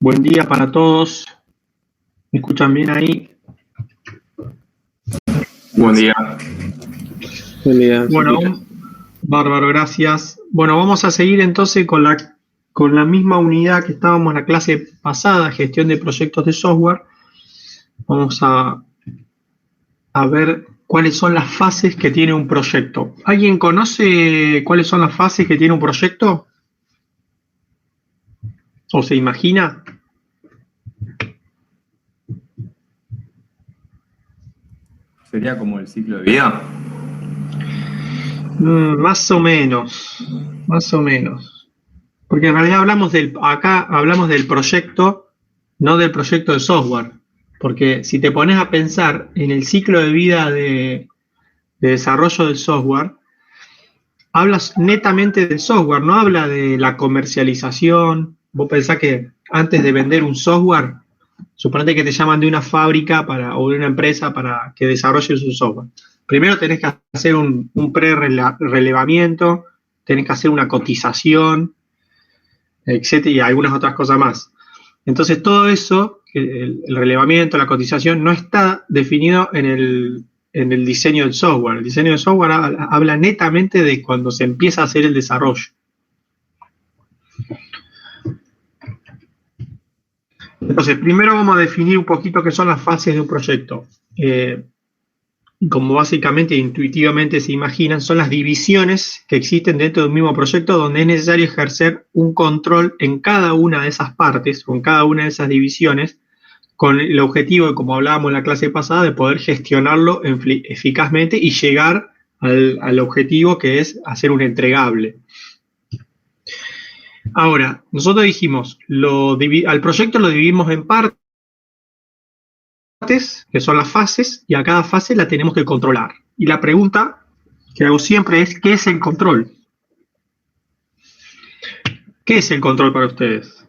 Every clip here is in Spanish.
Buen día para todos. ¿Me escuchan bien ahí? Buen día. Buen día. Bueno, bárbaro, gracias. Bueno, vamos a seguir entonces con la misma unidad que estábamos en la clase pasada, gestión de proyectos de software. Vamos a ver cuáles son las fases que tiene un proyecto. ¿Alguien conoce cuáles son las fases que tiene un proyecto? ¿O se imagina? ¿Sería como el ciclo de vida? Más o menos. Porque en realidad acá hablamos del proyecto, no del proyecto de software. Porque si te pones a pensar en el ciclo de vida de desarrollo del software, hablas netamente del software, no habla de la comercialización. Vos pensás que antes de vender un software, suponete que te llaman de una fábrica o de una empresa para que desarrolles un software. Primero tenés que hacer un pre-relevamiento, tenés que hacer una cotización, etcétera, y algunas otras cosas más. Entonces todo eso, el relevamiento, la cotización, no está definido en el diseño del software. El diseño del software habla netamente de cuando se empieza a hacer el desarrollo. Entonces, primero vamos a definir un poquito qué son las fases de un proyecto. Como básicamente, intuitivamente se imaginan, son las divisiones que existen dentro de un mismo proyecto donde es necesario ejercer un control en cada una de esas partes, o en cada una de esas divisiones, con el objetivo, como hablábamos en la clase pasada, de poder gestionarlo eficazmente y llegar al objetivo, que es hacer un entregable. Ahora, nosotros dijimos, al proyecto lo dividimos en partes, que son las fases, y a cada fase la tenemos que controlar. Y la pregunta que hago siempre es, ¿qué es el control? ¿Qué es el control para ustedes?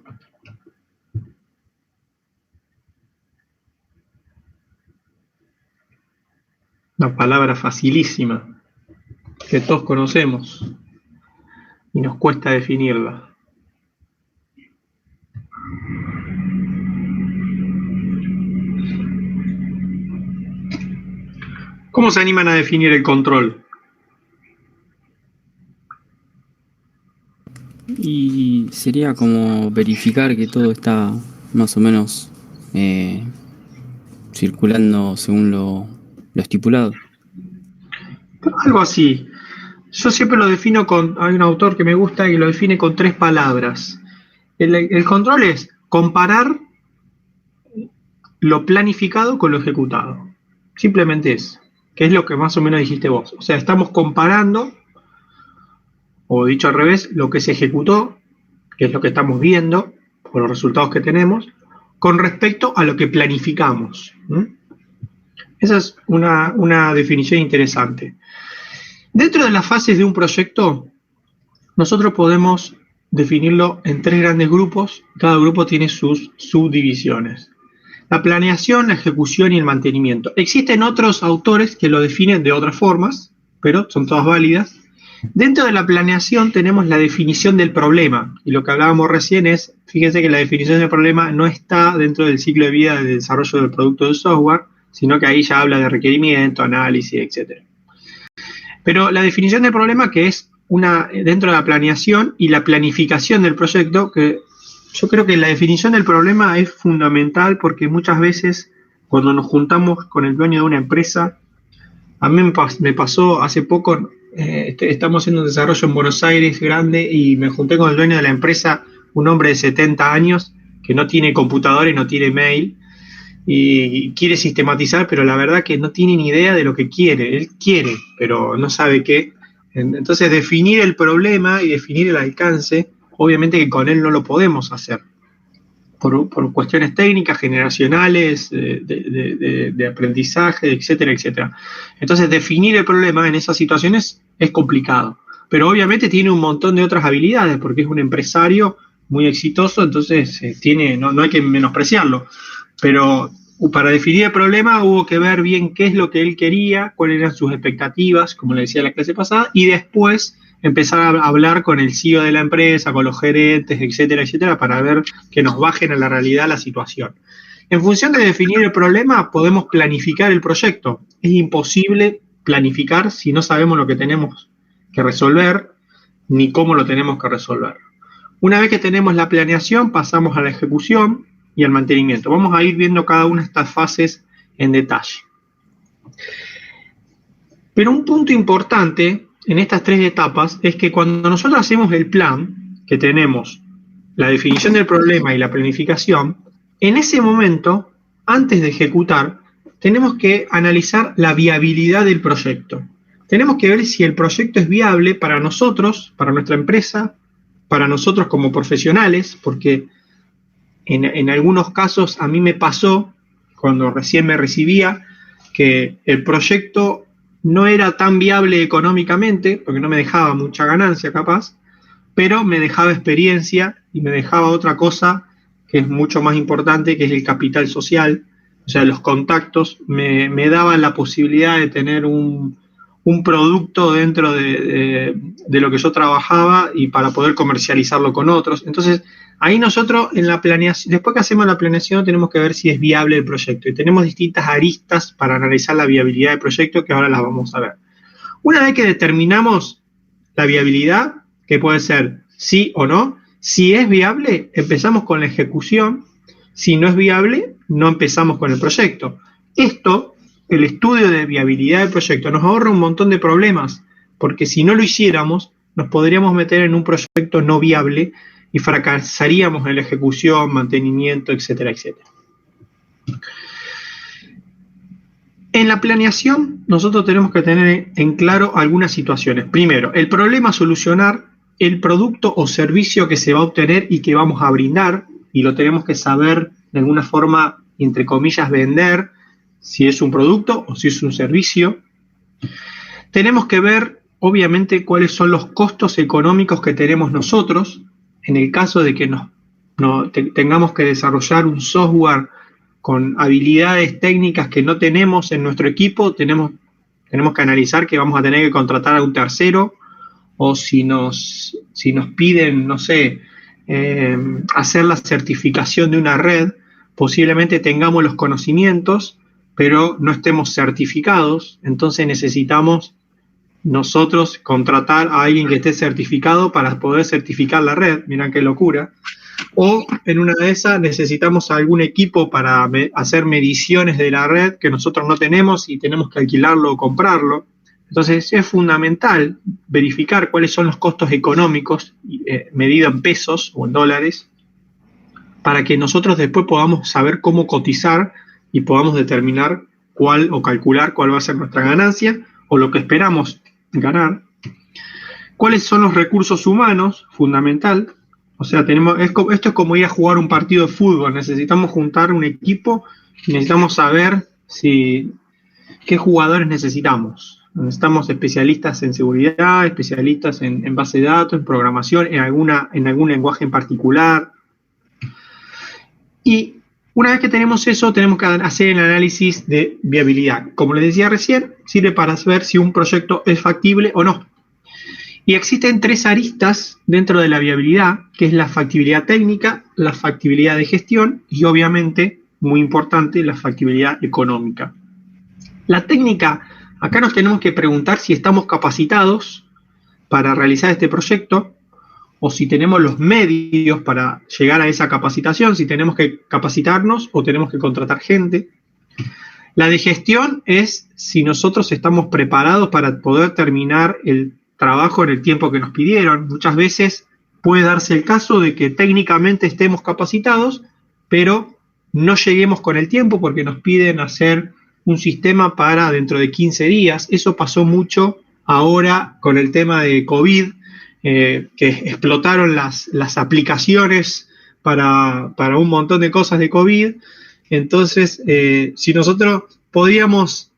Una palabra facilísima, que todos conocemos, y nos cuesta definirla. ¿Cómo se animan a definir el control? Y sería como verificar que todo está más o menos circulando según lo estipulado. Algo así. Yo siempre lo defino hay un autor que me gusta y lo define con 3 palabras. El control es comparar lo planificado con lo ejecutado. Simplemente es, que es lo que más o menos dijiste vos. O sea, estamos comparando, o dicho al revés, lo que se ejecutó, que es lo que estamos viendo, por los resultados que tenemos, con respecto a lo que planificamos. Esa es una definición interesante. Dentro de las fases de un proyecto, nosotros podemos definirlo en 3 grandes grupos. Cada grupo tiene sus subdivisiones. La planeación, la ejecución y el mantenimiento. Existen otros autores que lo definen de otras formas, pero son todas válidas. Dentro de la planeación tenemos la definición del problema. Y lo que hablábamos recién es, fíjense que la definición del problema no está dentro del ciclo de vida del desarrollo del producto del software, sino que ahí ya habla de requerimiento, análisis, etc. Pero la definición del problema, que es dentro de la planeación y la planificación del proyecto, que yo creo que la definición del problema es fundamental porque muchas veces cuando nos juntamos con el dueño de una empresa, a mí me pasó hace poco, estamos haciendo un desarrollo en Buenos Aires grande y me junté con el dueño de la empresa, un hombre de 70 años que no tiene computadora y no tiene mail y quiere sistematizar, pero la verdad que no tiene ni idea de lo que quiere. Él quiere, pero no sabe qué. Entonces definir el problema y definir el alcance, obviamente que con él no lo podemos hacer, por cuestiones técnicas, generacionales, de aprendizaje, etcétera, etcétera. Entonces definir el problema en esas situaciones es complicado, pero obviamente tiene un montón de otras habilidades, porque es un empresario muy exitoso, entonces no hay que menospreciarlo, pero para definir el problema hubo que ver bien qué es lo que él quería, cuáles eran sus expectativas, como le decía en la clase pasada, y después empezar a hablar con el CEO de la empresa, con los gerentes, etcétera, etcétera, para ver que nos bajen a la realidad la situación. En función de definir el problema, podemos planificar el proyecto. Es imposible planificar si no sabemos lo que tenemos que resolver ni cómo lo tenemos que resolver. Una vez que tenemos la planeación, pasamos a la ejecución y al mantenimiento. Vamos a ir viendo cada una de estas fases en detalle. Pero un punto importante en estas tres etapas es que cuando nosotros hacemos el plan, que tenemos la definición del problema y la planificación, en ese momento, antes de ejecutar, tenemos que analizar la viabilidad del proyecto. Tenemos que ver si el proyecto es viable para nosotros, para nuestra empresa, para nosotros como profesionales, porque en algunos casos a mí me pasó, cuando recién me recibía, que el proyecto no era tan viable económicamente, porque no me dejaba mucha ganancia capaz, pero me dejaba experiencia y me dejaba otra cosa que es mucho más importante, que es el capital social. O sea, los contactos me daban la posibilidad de tener un producto dentro de lo que yo trabajaba y para poder comercializarlo con otros. Entonces, ahí nosotros en la planeación, después que hacemos la planeación, tenemos que ver si es viable el proyecto. Y tenemos distintas aristas para analizar la viabilidad del proyecto, que ahora las vamos a ver. Una vez que determinamos la viabilidad, que puede ser sí o no, si es viable, empezamos con la ejecución. Si no es viable, no empezamos con el proyecto. Esto, el estudio de viabilidad del proyecto, nos ahorra un montón de problemas, porque si no lo hiciéramos, nos podríamos meter en un proyecto no viable y fracasaríamos en la ejecución, mantenimiento, etcétera, etcétera. En la planeación, nosotros tenemos que tener en claro algunas situaciones. Primero, el problema a solucionar, el producto o servicio que se va a obtener y que vamos a brindar, y lo tenemos que saber de alguna forma, entre comillas, vender, si es un producto o si es un servicio. Tenemos que ver, obviamente, cuáles son los costos económicos que tenemos nosotros, en el caso de que tengamos que desarrollar un software con habilidades técnicas que no tenemos en nuestro equipo, tenemos que analizar que vamos a tener que contratar a un tercero, o si nos piden, no sé, hacer la certificación de una red, posiblemente tengamos los conocimientos, pero no estemos certificados, entonces necesitamos nosotros contratar a alguien que esté certificado para poder certificar la red. Mirá qué locura. O en una de esas necesitamos algún equipo para hacer mediciones de la red que nosotros no tenemos y tenemos que alquilarlo o comprarlo. Entonces es fundamental verificar cuáles son los costos económicos medidos en pesos o en dólares, para que nosotros después podamos saber cómo cotizar y podamos determinar cuál o calcular cuál va a ser nuestra ganancia o lo que esperamos ganar. ¿Cuáles son los recursos humanos? Fundamental. O sea, esto es como ir a jugar un partido de fútbol. Necesitamos juntar un equipo y necesitamos saber qué jugadores necesitamos. Necesitamos especialistas en seguridad, especialistas en base de datos, en programación, en algún lenguaje en particular. Y una vez que tenemos eso, tenemos que hacer el análisis de viabilidad. Como les decía recién, sirve para saber si un proyecto es factible o no. Y existen tres aristas dentro de la viabilidad, que es la factibilidad técnica, la factibilidad de gestión y, obviamente, muy importante, la factibilidad económica. La técnica, acá nos tenemos que preguntar si estamos capacitados para realizar este proyecto, o si tenemos los medios para llegar a esa capacitación, si tenemos que capacitarnos o tenemos que contratar gente. La de gestión es si nosotros estamos preparados para poder terminar el trabajo en el tiempo que nos pidieron. Muchas veces puede darse el caso de que técnicamente estemos capacitados, pero no lleguemos con el tiempo porque nos piden hacer un sistema para dentro de 15 días. Eso pasó mucho ahora con el tema de COVID, que explotaron las aplicaciones para un montón de cosas de COVID. Entonces, si nosotros nos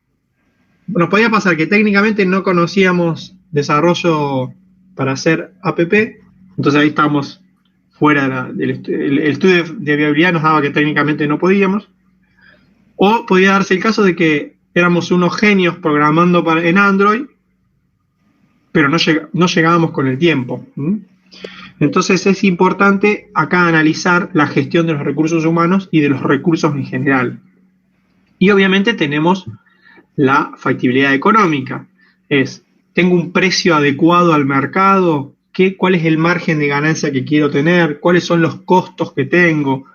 podía pasar que técnicamente no conocíamos desarrollo para hacer app, entonces ahí estábamos fuera el estudio de viabilidad nos daba que técnicamente no podíamos, o podía darse el caso de que éramos unos genios programando en Android pero no llegábamos con el tiempo. Entonces es importante acá analizar la gestión de los recursos humanos y de los recursos en general. Y obviamente tenemos la factibilidad económica. ¿Tengo un precio adecuado al mercado? ¿Cuál es el margen de ganancia que quiero tener? ¿Cuáles son los costos que tengo?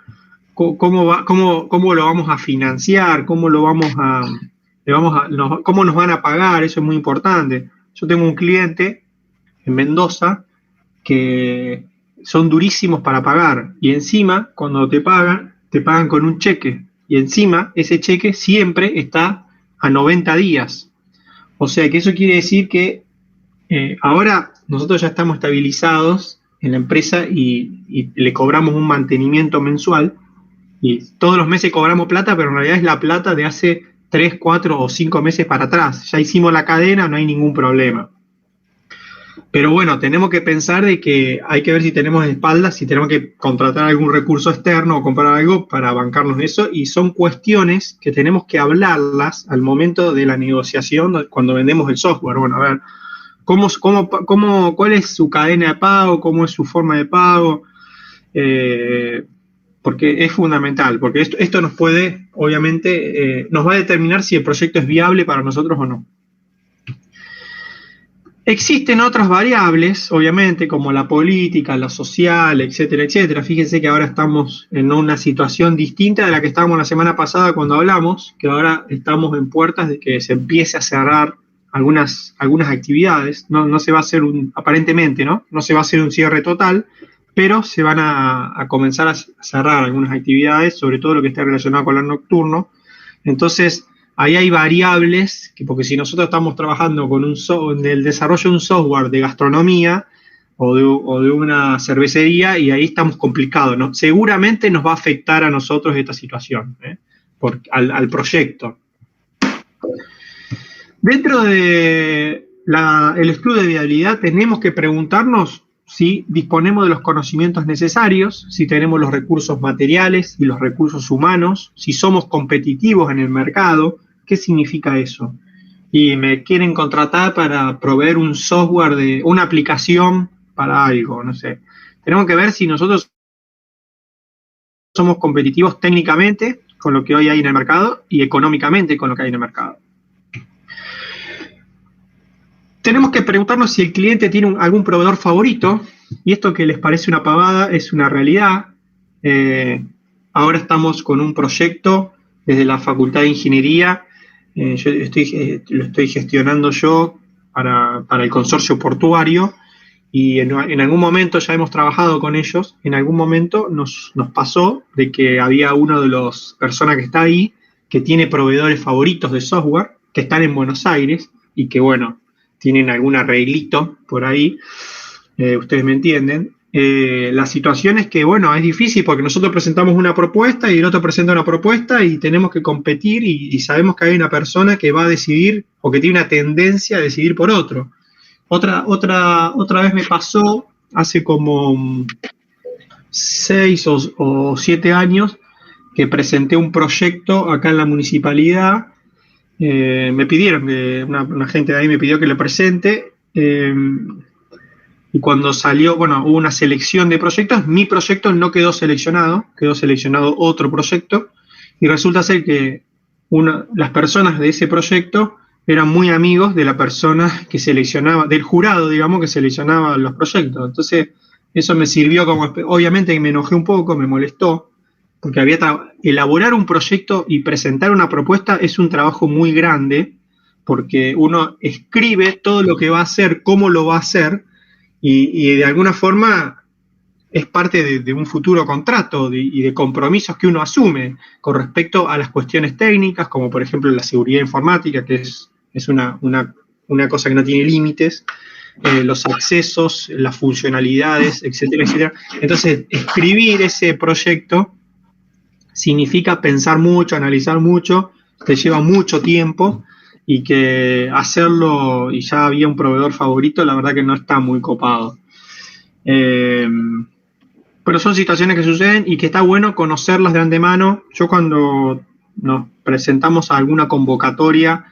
¿Cómo lo vamos a financiar? ¿Cómo nos van a pagar? Eso es muy importante. Yo tengo un cliente en Mendoza que son durísimos para pagar, y encima cuando te pagan con un cheque, y encima ese cheque siempre está a 90 días. O sea que eso quiere decir que ahora nosotros ya estamos estabilizados en la empresa y le cobramos un mantenimiento mensual, y todos los meses cobramos plata, pero en realidad es la plata de hace 3, 4 o 5 meses para atrás. Ya hicimos la cadena, no hay ningún problema. Pero bueno, tenemos que pensar de que hay que ver si tenemos espaldas, si tenemos que contratar algún recurso externo o comprar algo para bancarnos eso, y son cuestiones que tenemos que hablarlas al momento de la negociación cuando vendemos el software. Bueno, a ver, ¿cuál es su cadena de pago? ¿Cómo es su forma de pago? Porque es fundamental, porque esto nos puede, obviamente, nos va a determinar si el proyecto es viable para nosotros o no. Existen otras variables, obviamente, como la política, la social, etcétera, etcétera. Fíjense que ahora estamos en una situación distinta de la que estábamos la semana pasada cuando hablamos, que ahora estamos en puertas de que se empiece a cerrar algunas actividades. No se va a hacer aparentemente, ¿no? No se va a hacer un cierre total, pero se van a comenzar a cerrar algunas actividades, sobre todo lo que esté relacionado con el nocturno. Entonces, ahí hay variables, porque si nosotros estamos trabajando en el desarrollo de un software de gastronomía o de una cervecería, y ahí estamos complicados, ¿no? Seguramente nos va a afectar a nosotros esta situación, al proyecto. Dentro de el estudio de viabilidad tenemos que preguntarnos si disponemos de los conocimientos necesarios, si tenemos los recursos materiales y los recursos humanos, si somos competitivos en el mercado. ¿Qué significa eso? Y me quieren contratar para proveer un software, una aplicación para algo, no sé. Tenemos que ver si nosotros somos competitivos técnicamente con lo que hoy hay en el mercado y económicamente con lo que hay en el mercado. Tenemos que preguntarnos si el cliente tiene algún proveedor favorito, y esto que les parece una pavada es una realidad. Ahora estamos con un proyecto desde la Facultad de Ingeniería. Lo estoy gestionando yo para el consorcio portuario, y en algún momento ya hemos trabajado con ellos. En algún momento nos pasó de que había uno de las personas que está ahí que tiene proveedores favoritos de software que están en Buenos Aires y que, bueno, tienen algún arreglito por ahí, ustedes me entienden. La situación es que, bueno, es difícil porque nosotros presentamos una propuesta y el otro presenta una propuesta y tenemos que competir, y sabemos que hay una persona que va a decidir o que tiene una tendencia a decidir por otro. Otra vez me pasó hace como 6 o 7 años que presenté un proyecto acá en la municipalidad. Me pidieron, una gente de ahí me pidió que lo presente, y cuando salió, bueno, hubo una selección de proyectos. Mi proyecto no quedó seleccionado, quedó seleccionado otro proyecto, y resulta ser que las personas de ese proyecto eran muy amigos de la persona que seleccionaba, del jurado, digamos, que seleccionaba los proyectos. Entonces, eso me sirvió como, obviamente me enojé un poco, me molestó, porque elaborar un proyecto y presentar una propuesta es un trabajo muy grande, porque uno escribe todo lo que va a hacer, cómo lo va a hacer, y de alguna forma es parte de un futuro contrato y de compromisos que uno asume con respecto a las cuestiones técnicas, como por ejemplo la seguridad informática, que es una cosa que no tiene límites, los accesos, las funcionalidades, etcétera, etcétera. Entonces, escribir ese proyecto significa pensar mucho, analizar mucho, te lleva mucho tiempo, y que hacerlo y ya había un proveedor favorito, la verdad que no está muy copado. Pero son situaciones que suceden y que está bueno conocerlas de antemano. Yo, cuando nos presentamos a alguna convocatoria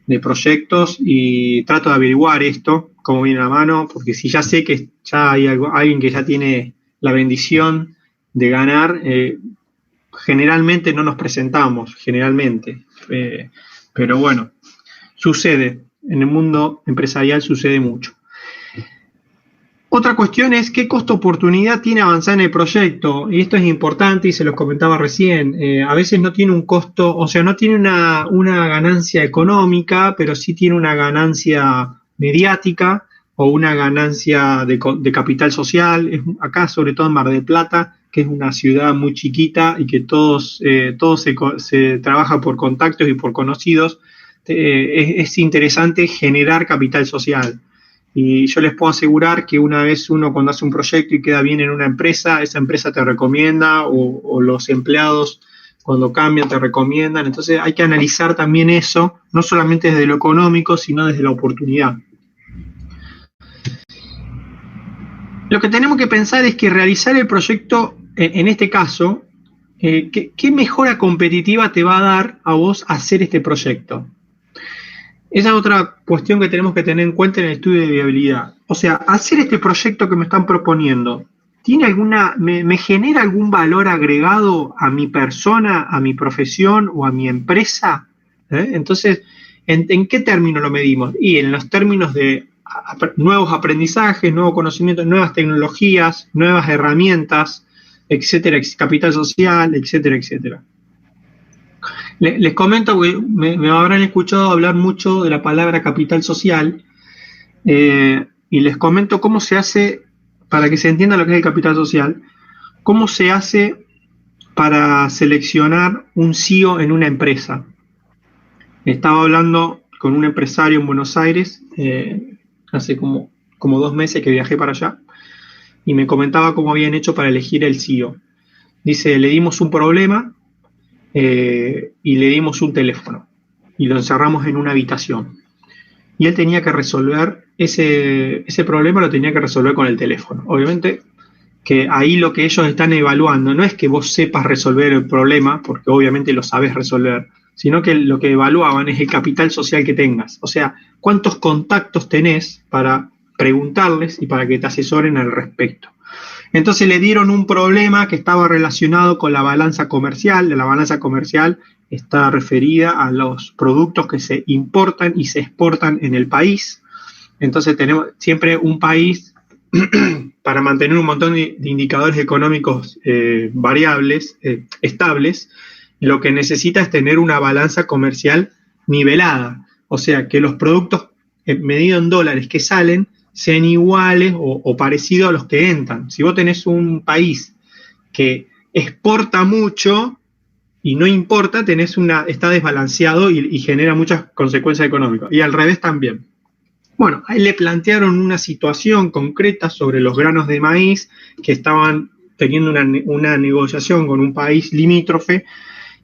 de proyectos y trato de averiguar esto, cómo viene a la mano, porque si ya sé que ya hay alguien que ya tiene la bendición de ganar, generalmente no nos presentamos, generalmente. Pero bueno, sucede, en el mundo empresarial sucede mucho. Otra cuestión es qué costo-oportunidad tiene avanzar en el proyecto, y esto es importante y se los comentaba recién. A veces no tiene un costo, o sea, no tiene una ganancia económica, pero sí tiene una ganancia mediática o una ganancia de capital social. Acá, sobre todo en Mar del Plata, que es una ciudad muy chiquita y que todos se trabaja por contactos y por conocidos, es interesante generar capital social. Y yo les puedo asegurar que una vez uno cuando hace un proyecto y queda bien en una empresa, esa empresa te recomienda o los empleados cuando cambian te recomiendan. Entonces hay que analizar también eso, no solamente desde lo económico, sino desde la oportunidad. Lo que tenemos que pensar es que realizar el proyecto, en este caso, ¿qué mejora competitiva te va a dar a vos hacer este proyecto? Esa es otra cuestión que tenemos que tener en cuenta en el estudio de viabilidad. O sea, hacer este proyecto que me están proponiendo, ¿me genera algún valor agregado a mi persona, a mi profesión o a mi empresa? Entonces, ¿en qué términos lo medimos? Y en los términos de nuevos aprendizajes, nuevos conocimientos, nuevas tecnologías, nuevas herramientas, etcétera, capital social, etcétera, etcétera. Les comento que me habrán escuchado hablar mucho de la palabra capital social, y les comento cómo se hace, para que se entienda lo que es el capital social, cómo se hace para seleccionar un CEO en una empresa. Estaba hablando con un empresario en Buenos Aires, hace como 2 meses que viajé para allá, y me comentaba cómo habían hecho para elegir el CEO. Dice, le dimos un problema, y le dimos un teléfono y lo encerramos en una habitación y él tenía que resolver ese problema, lo tenía que resolver con el teléfono. Obviamente que ahí lo que ellos están evaluando no es que vos sepas resolver el problema, porque obviamente lo sabés resolver, sino que lo que evaluaban es el capital social que tengas, o sea, cuántos contactos tenés para preguntarles y para que te asesoren al respecto. Entonces le dieron un problema que estaba relacionado con la balanza comercial. La balanza comercial está referida a los productos que se importan y se exportan en el país. Entonces tenemos siempre un país, para mantener un montón de indicadores económicos variables, estables, lo que necesita es tener una balanza comercial nivelada. O sea, que los productos medidos en dólares que salen sean iguales o parecidos a los que entran. Si vos tenés un país que exporta mucho y no importa, está desbalanceado y genera muchas consecuencias económicas. Y al revés también. Bueno, ahí le plantearon una situación concreta sobre los granos de maíz que estaban teniendo una negociación con un país limítrofe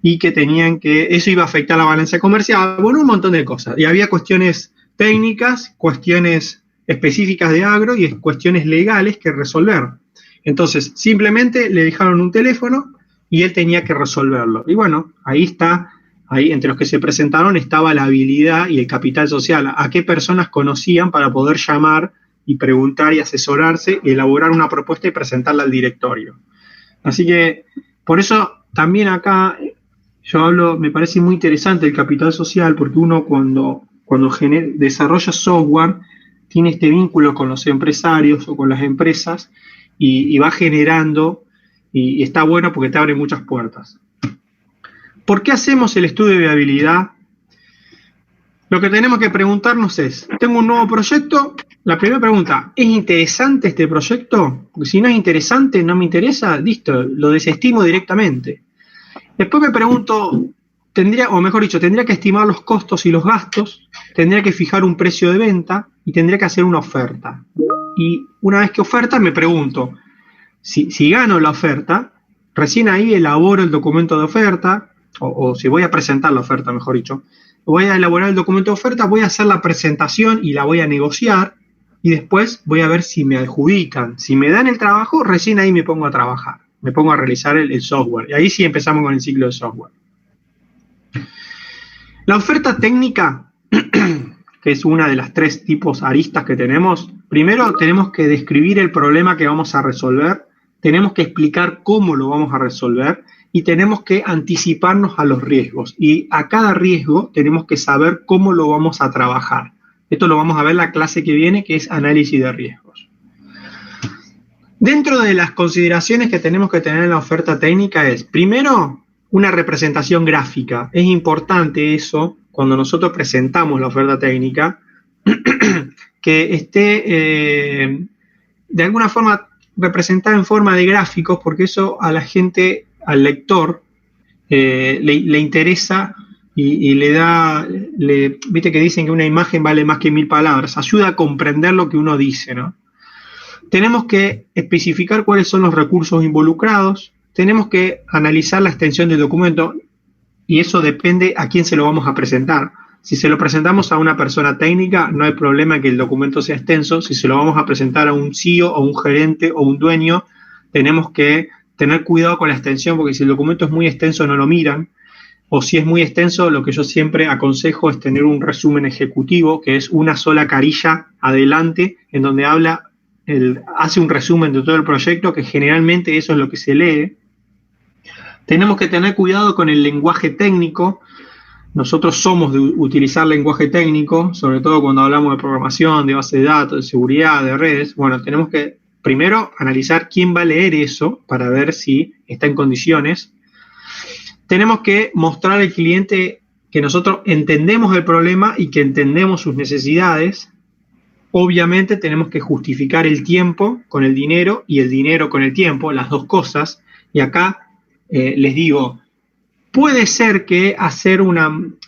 y que eso iba a afectar la balanza comercial, bueno, un montón de cosas. Y había cuestiones técnicas, cuestiones específicas de agro y cuestiones legales que resolver. Entonces, simplemente le dejaron un teléfono y él tenía que resolverlo. Y bueno, ahí entre los que se presentaron estaba la habilidad y el capital social. A qué personas conocían para poder llamar y preguntar y asesorarse y elaborar una propuesta y presentarla al directorio. Así que, por eso también acá me parece muy interesante el capital social, porque uno cuando desarrolla software tiene este vínculo con los empresarios o con las empresas y va generando, y está bueno porque te abre muchas puertas. ¿Por qué hacemos el estudio de viabilidad? Lo que tenemos que preguntarnos es, tengo un nuevo proyecto, la primera pregunta, ¿es interesante este proyecto? Porque si no es interesante, no me interesa, listo, lo desestimo directamente. Después me pregunto, tendría que estimar los costos y los gastos, tendría que fijar un precio de venta y tendría que hacer una oferta. Y una vez que oferta me pregunto, si gano la oferta, recién ahí elaboro el documento de oferta, o si voy a presentar la oferta, mejor dicho, voy a elaborar el documento de oferta, voy a hacer la presentación y la voy a negociar, y después voy a ver si me adjudican. Si me dan el trabajo, recién ahí me pongo a trabajar, me pongo a realizar el software, y ahí sí empezamos con el ciclo de software. La oferta técnica que es una de las 3 tipos aristas que tenemos. Primero tenemos que describir el problema que vamos a resolver, tenemos que explicar cómo lo vamos a resolver y tenemos que anticiparnos a los riesgos. Y a cada riesgo tenemos que saber cómo lo vamos a trabajar. Esto lo vamos a ver en la clase que viene, que es análisis de riesgos. Dentro de las consideraciones que tenemos que tener en la oferta técnica es, primero, una representación gráfica. Es importante eso, cuando nosotros presentamos la oferta técnica, que esté de alguna forma representada en forma de gráficos, porque eso a la gente, al lector, le interesa y le da, viste que dicen que una imagen vale más que 1000 palabras, ayuda a comprender lo que uno dice, ¿no? Tenemos que especificar cuáles son los recursos involucrados, tenemos que analizar la extensión del documento, y eso depende a quién se lo vamos a presentar. Si se lo presentamos a una persona técnica, no hay problema en que el documento sea extenso. Si se lo vamos a presentar a un CEO o un gerente o un dueño, tenemos que tener cuidado con la extensión, porque si el documento es muy extenso no lo miran, o si es muy extenso, lo que yo siempre aconsejo es tener un resumen ejecutivo, que es una sola carilla adelante, en donde hace un resumen de todo el proyecto, que generalmente eso es lo que se lee. Tenemos que tener cuidado con el lenguaje técnico. Nosotros somos de utilizar lenguaje técnico, sobre todo cuando hablamos de programación, de base de datos, de seguridad, de redes. Bueno, tenemos que primero analizar quién va a leer eso para ver si está en condiciones. Tenemos que mostrar al cliente que nosotros entendemos el problema y que entendemos sus necesidades. Obviamente tenemos que justificar el tiempo con el dinero y el dinero con el tiempo, las dos cosas. Y acá les digo, puede ser que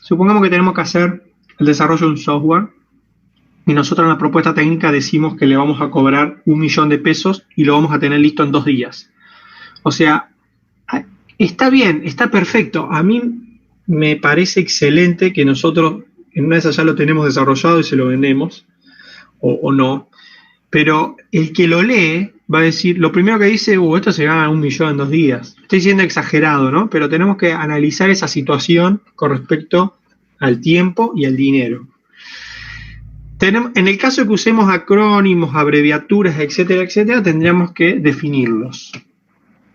supongamos que tenemos que hacer el desarrollo de un software y nosotros en la propuesta técnica decimos que le vamos a cobrar 1 millón de pesos y lo vamos a tener listo en 2 días. O sea, está bien, está perfecto. A mí me parece excelente que nosotros en una de esas ya lo tenemos desarrollado y se lo vendemos, o no. Pero el que lo lee va a decir, lo primero que dice, esto se gana 1 millón en 2 días. Estoy siendo exagerado, ¿no? Pero tenemos que analizar esa situación con respecto al tiempo y al dinero. En el caso de que usemos acrónimos, abreviaturas, etcétera, etcétera, tendríamos que definirlos.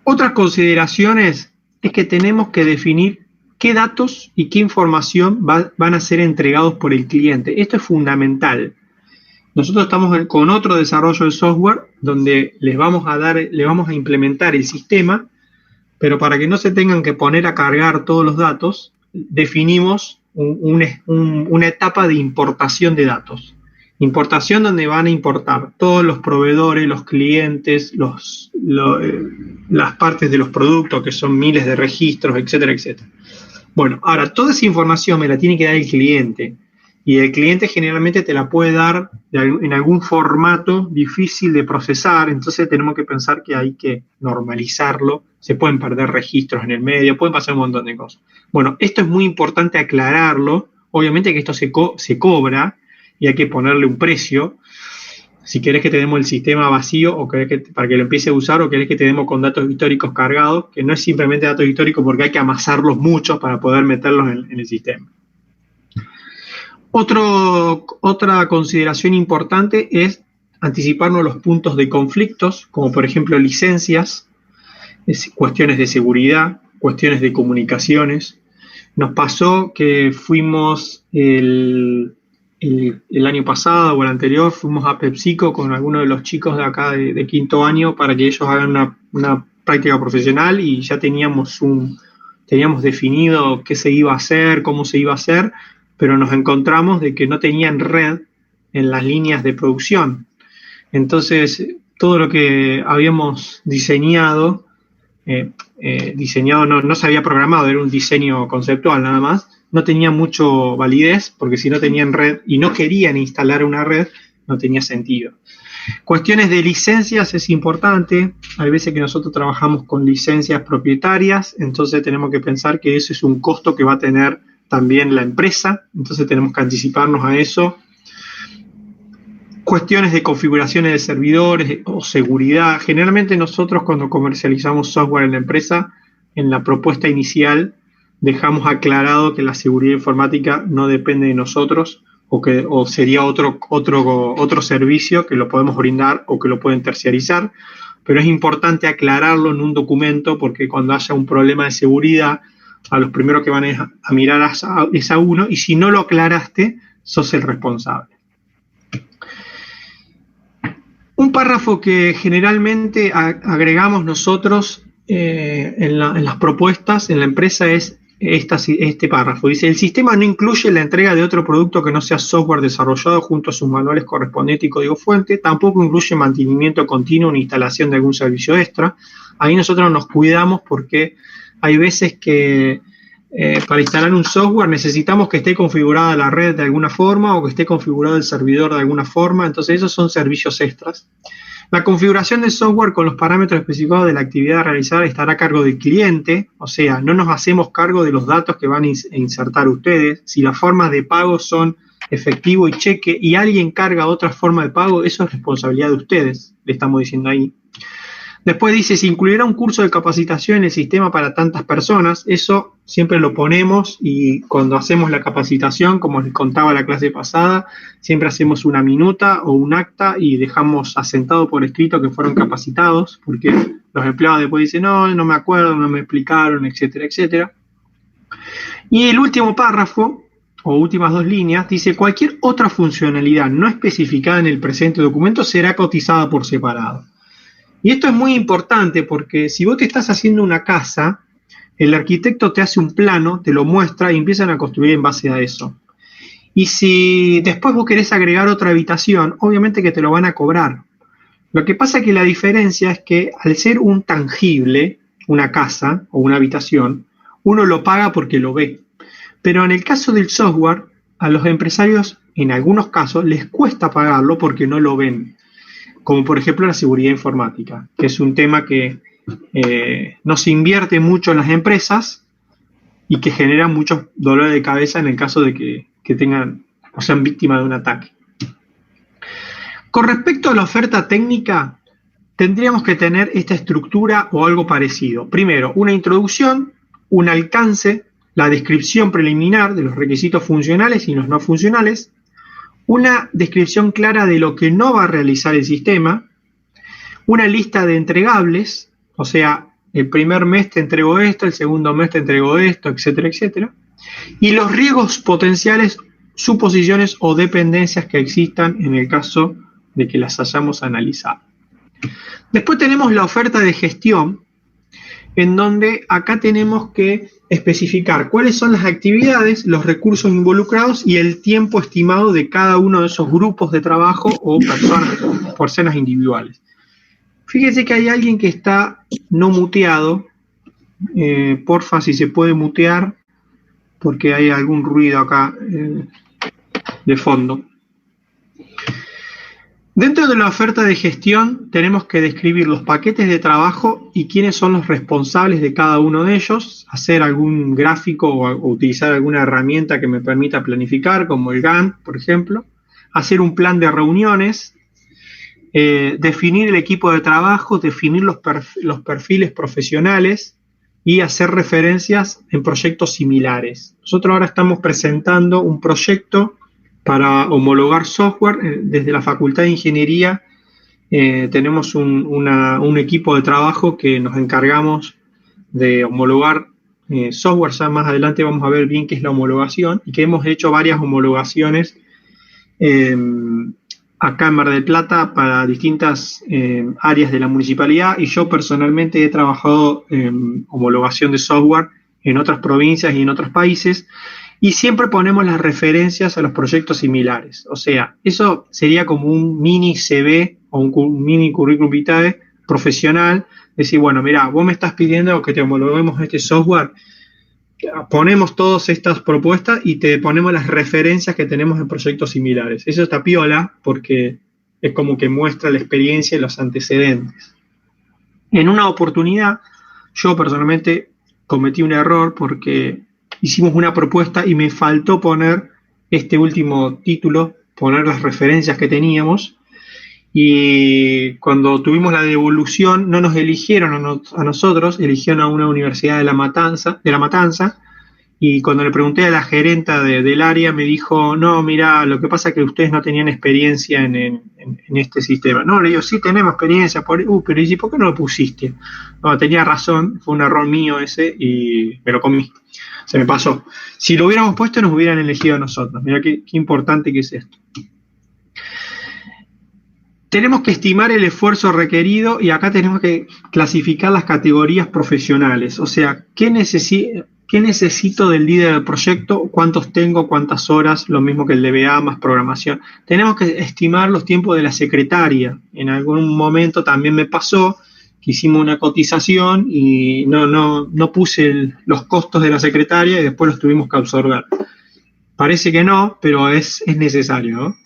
Otras consideraciones es que tenemos que definir qué datos y qué información van a ser entregados por el cliente. Esto es fundamental. Nosotros estamos con otro desarrollo de software donde les vamos a implementar el sistema, pero para que no se tengan que poner a cargar todos los datos, definimos una etapa de importación de datos. Importación donde van a importar todos los proveedores, los clientes, las partes de los productos, que son miles de registros, etcétera, etcétera. Bueno, ahora, toda esa información me la tiene que dar el cliente. Y el cliente generalmente te la puede dar en algún formato difícil de procesar, entonces tenemos que pensar que hay que normalizarlo, se pueden perder registros en el medio, pueden pasar un montón de cosas. Bueno, esto es muy importante aclararlo, obviamente que esto se cobra y hay que ponerle un precio. Si querés que te demos el sistema vacío o querés para que lo empiece a usar, o querés que te demos con datos históricos cargados, que no es simplemente datos históricos porque hay que amasarlos mucho para poder meterlos en el sistema. Otra consideración importante es anticiparnos a los puntos de conflictos, como por ejemplo licencias, cuestiones de seguridad, cuestiones de comunicaciones. Nos pasó que fuimos el año pasado o el anterior, fuimos a PepsiCo con algunos de los chicos de acá de quinto año para que ellos hagan una práctica profesional, y ya teníamos definido qué se iba a hacer, cómo se iba a hacer, pero nos encontramos de que no tenían red en las líneas de producción. Entonces, todo lo que habíamos diseñado, no se había programado, era un diseño conceptual nada más, no tenía mucho validez, porque si no tenían red y no querían instalar una red, no tenía sentido. Cuestiones de licencias es importante. Hay veces que nosotros trabajamos con licencias propietarias, entonces tenemos que pensar que eso es un costo que va a tener también la empresa, entonces tenemos que anticiparnos a eso. Cuestiones de configuraciones de servidores o seguridad. Generalmente nosotros cuando comercializamos software en la empresa, en la propuesta inicial, dejamos aclarado que la seguridad informática no depende de nosotros o sería otro servicio que lo podemos brindar o que lo pueden terciarizar, pero es importante aclararlo en un documento porque cuando haya un problema de seguridad, a los primeros que van a mirar es a uno, y si no lo aclaraste, sos el responsable. Un párrafo que generalmente agregamos nosotros en las propuestas en la empresa es este párrafo. Dice: el sistema no incluye la entrega de otro producto que no sea software desarrollado junto a sus manuales correspondientes y código fuente, tampoco incluye mantenimiento continuo ni instalación de algún servicio extra. Ahí nosotros nos cuidamos porque hay veces que para instalar un software necesitamos que esté configurada la red de alguna forma o que esté configurado el servidor de alguna forma, entonces esos son servicios extras. La configuración del software con los parámetros especificados de la actividad a realizar estará a cargo del cliente, o sea, no nos hacemos cargo de los datos que van a insertar ustedes. Si las formas de pago son efectivo y cheque y alguien carga otra forma de pago, eso es responsabilidad de ustedes, le estamos diciendo ahí. Después dice: se incluirá un curso de capacitación en el sistema para tantas personas. Eso siempre lo ponemos, y cuando hacemos la capacitación, como les contaba la clase pasada, siempre hacemos una minuta o un acta y dejamos asentado por escrito que fueron capacitados, porque los empleados después dicen: no me acuerdo, no me explicaron, etcétera, etcétera. Y el último párrafo, o últimas dos líneas, dice: cualquier otra funcionalidad no especificada en el presente documento será cotizada por separado. Y esto es muy importante porque si vos te estás haciendo una casa, el arquitecto te hace un plano, te lo muestra y empiezan a construir en base a eso. Y si después vos querés agregar otra habitación, obviamente que te lo van a cobrar. Lo que pasa es que la diferencia es que al ser un tangible, una casa o una habitación, uno lo paga porque lo ve. Pero en el caso del software, a los empresarios, en algunos casos, les cuesta pagarlo porque no lo ven. Como por ejemplo la seguridad informática, que es un tema que no se invierte mucho en las empresas y que genera muchos dolores de cabeza en el caso de que tengan o sean víctimas de un ataque. Con respecto a la oferta técnica, tendríamos que tener esta estructura o algo parecido. Primero, una introducción, un alcance, la descripción preliminar de los requisitos funcionales y los no funcionales, una descripción clara de lo que no va a realizar el sistema, una lista de entregables, o sea, el primer mes te entrego esto, el segundo mes te entrego esto, etcétera, etcétera, y los riesgos potenciales, suposiciones o dependencias que existan en el caso de que las hayamos analizado. Después tenemos la oferta de gestión, en donde acá tenemos que especificar cuáles son las actividades, los recursos involucrados y el tiempo estimado de cada uno de esos grupos de trabajo o personas individuales. Fíjense que hay alguien que está no muteado. Porfa, si se puede mutear, porque hay algún ruido acá de fondo. Dentro de la oferta de gestión tenemos que describir los paquetes de trabajo y quiénes son los responsables de cada uno de ellos, hacer algún gráfico o utilizar alguna herramienta que me permita planificar, como el Gantt, por ejemplo, hacer un plan de reuniones, definir el equipo de trabajo, definir los perfiles profesionales y hacer referencias en proyectos similares. Nosotros ahora estamos presentando un proyecto para homologar software. Desde la Facultad de Ingeniería tenemos un equipo de trabajo que nos encargamos de homologar software. Ya más adelante vamos a ver bien qué es la homologación, y que hemos hecho varias homologaciones acá en Mar del Plata para distintas áreas de la municipalidad, y yo personalmente he trabajado en homologación de software en otras provincias y en otros países. Y siempre ponemos las referencias a los proyectos similares. O sea, eso sería como un mini CV o un mini currículum vitae profesional. Decir, bueno, mira, vos me estás pidiendo que te homologuemos este software. Ponemos todas estas propuestas y te ponemos las referencias que tenemos en proyectos similares. Eso está piola porque es como que muestra la experiencia y los antecedentes. En una oportunidad, yo personalmente cometí un error porque hicimos una propuesta y me faltó poner este último título, poner las referencias que teníamos, y cuando tuvimos la devolución no nos eligieron a nosotros, eligieron a una universidad de La Matanza, y cuando le pregunté a la gerenta del área me dijo, no, mira, lo que pasa es que ustedes no tenían experiencia en este sistema. No, le digo, sí tenemos experiencia, pero ¿y por qué no lo pusiste? No, tenía razón, fue un error mío ese y me lo comí, se me pasó. Si lo hubiéramos puesto nos hubieran elegido a nosotros, mira qué importante que es esto. Tenemos que estimar el esfuerzo requerido y acá tenemos que clasificar las categorías profesionales, o sea, ¿qué necesito del líder del proyecto? ¿Cuántos tengo? ¿Cuántas horas? Lo mismo que el DBA más programación. Tenemos que estimar los tiempos de la secretaria. En algún momento también me pasó que hicimos una cotización y no puse los costos de la secretaria y después los tuvimos que absorber. Parece que no, pero es necesario, ¿no?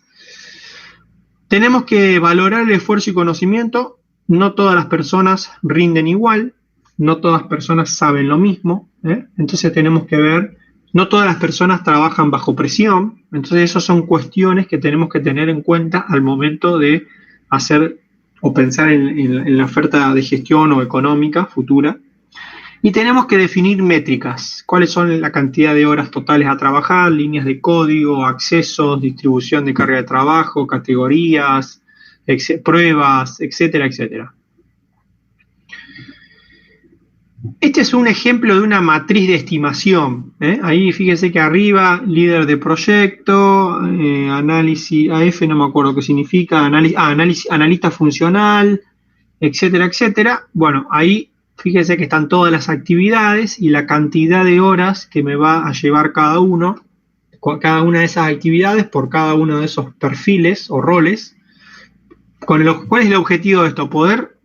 Tenemos que valorar el esfuerzo y conocimiento. No todas las personas rinden igual, no todas las personas saben lo mismo, ¿eh? Entonces tenemos que ver, no todas las personas trabajan bajo presión, entonces esas son cuestiones que tenemos que tener en cuenta al momento de hacer o pensar en la oferta de gestión o económica futura. Y tenemos que definir métricas, cuáles son la cantidad de horas totales a trabajar, líneas de código, accesos, distribución de carga de trabajo, categorías, pruebas, etcétera, etcétera. Este es un ejemplo de una matriz de estimación, ¿eh? Ahí fíjense que arriba, líder de proyecto, análisis, AF no me acuerdo qué significa, analista funcional, etcétera, etcétera. Bueno, ahí fíjense que están todas las actividades y la cantidad de horas que me va a llevar cada una de esas actividades por cada uno de esos perfiles o roles. ¿Cuál es el objetivo de esto? Poder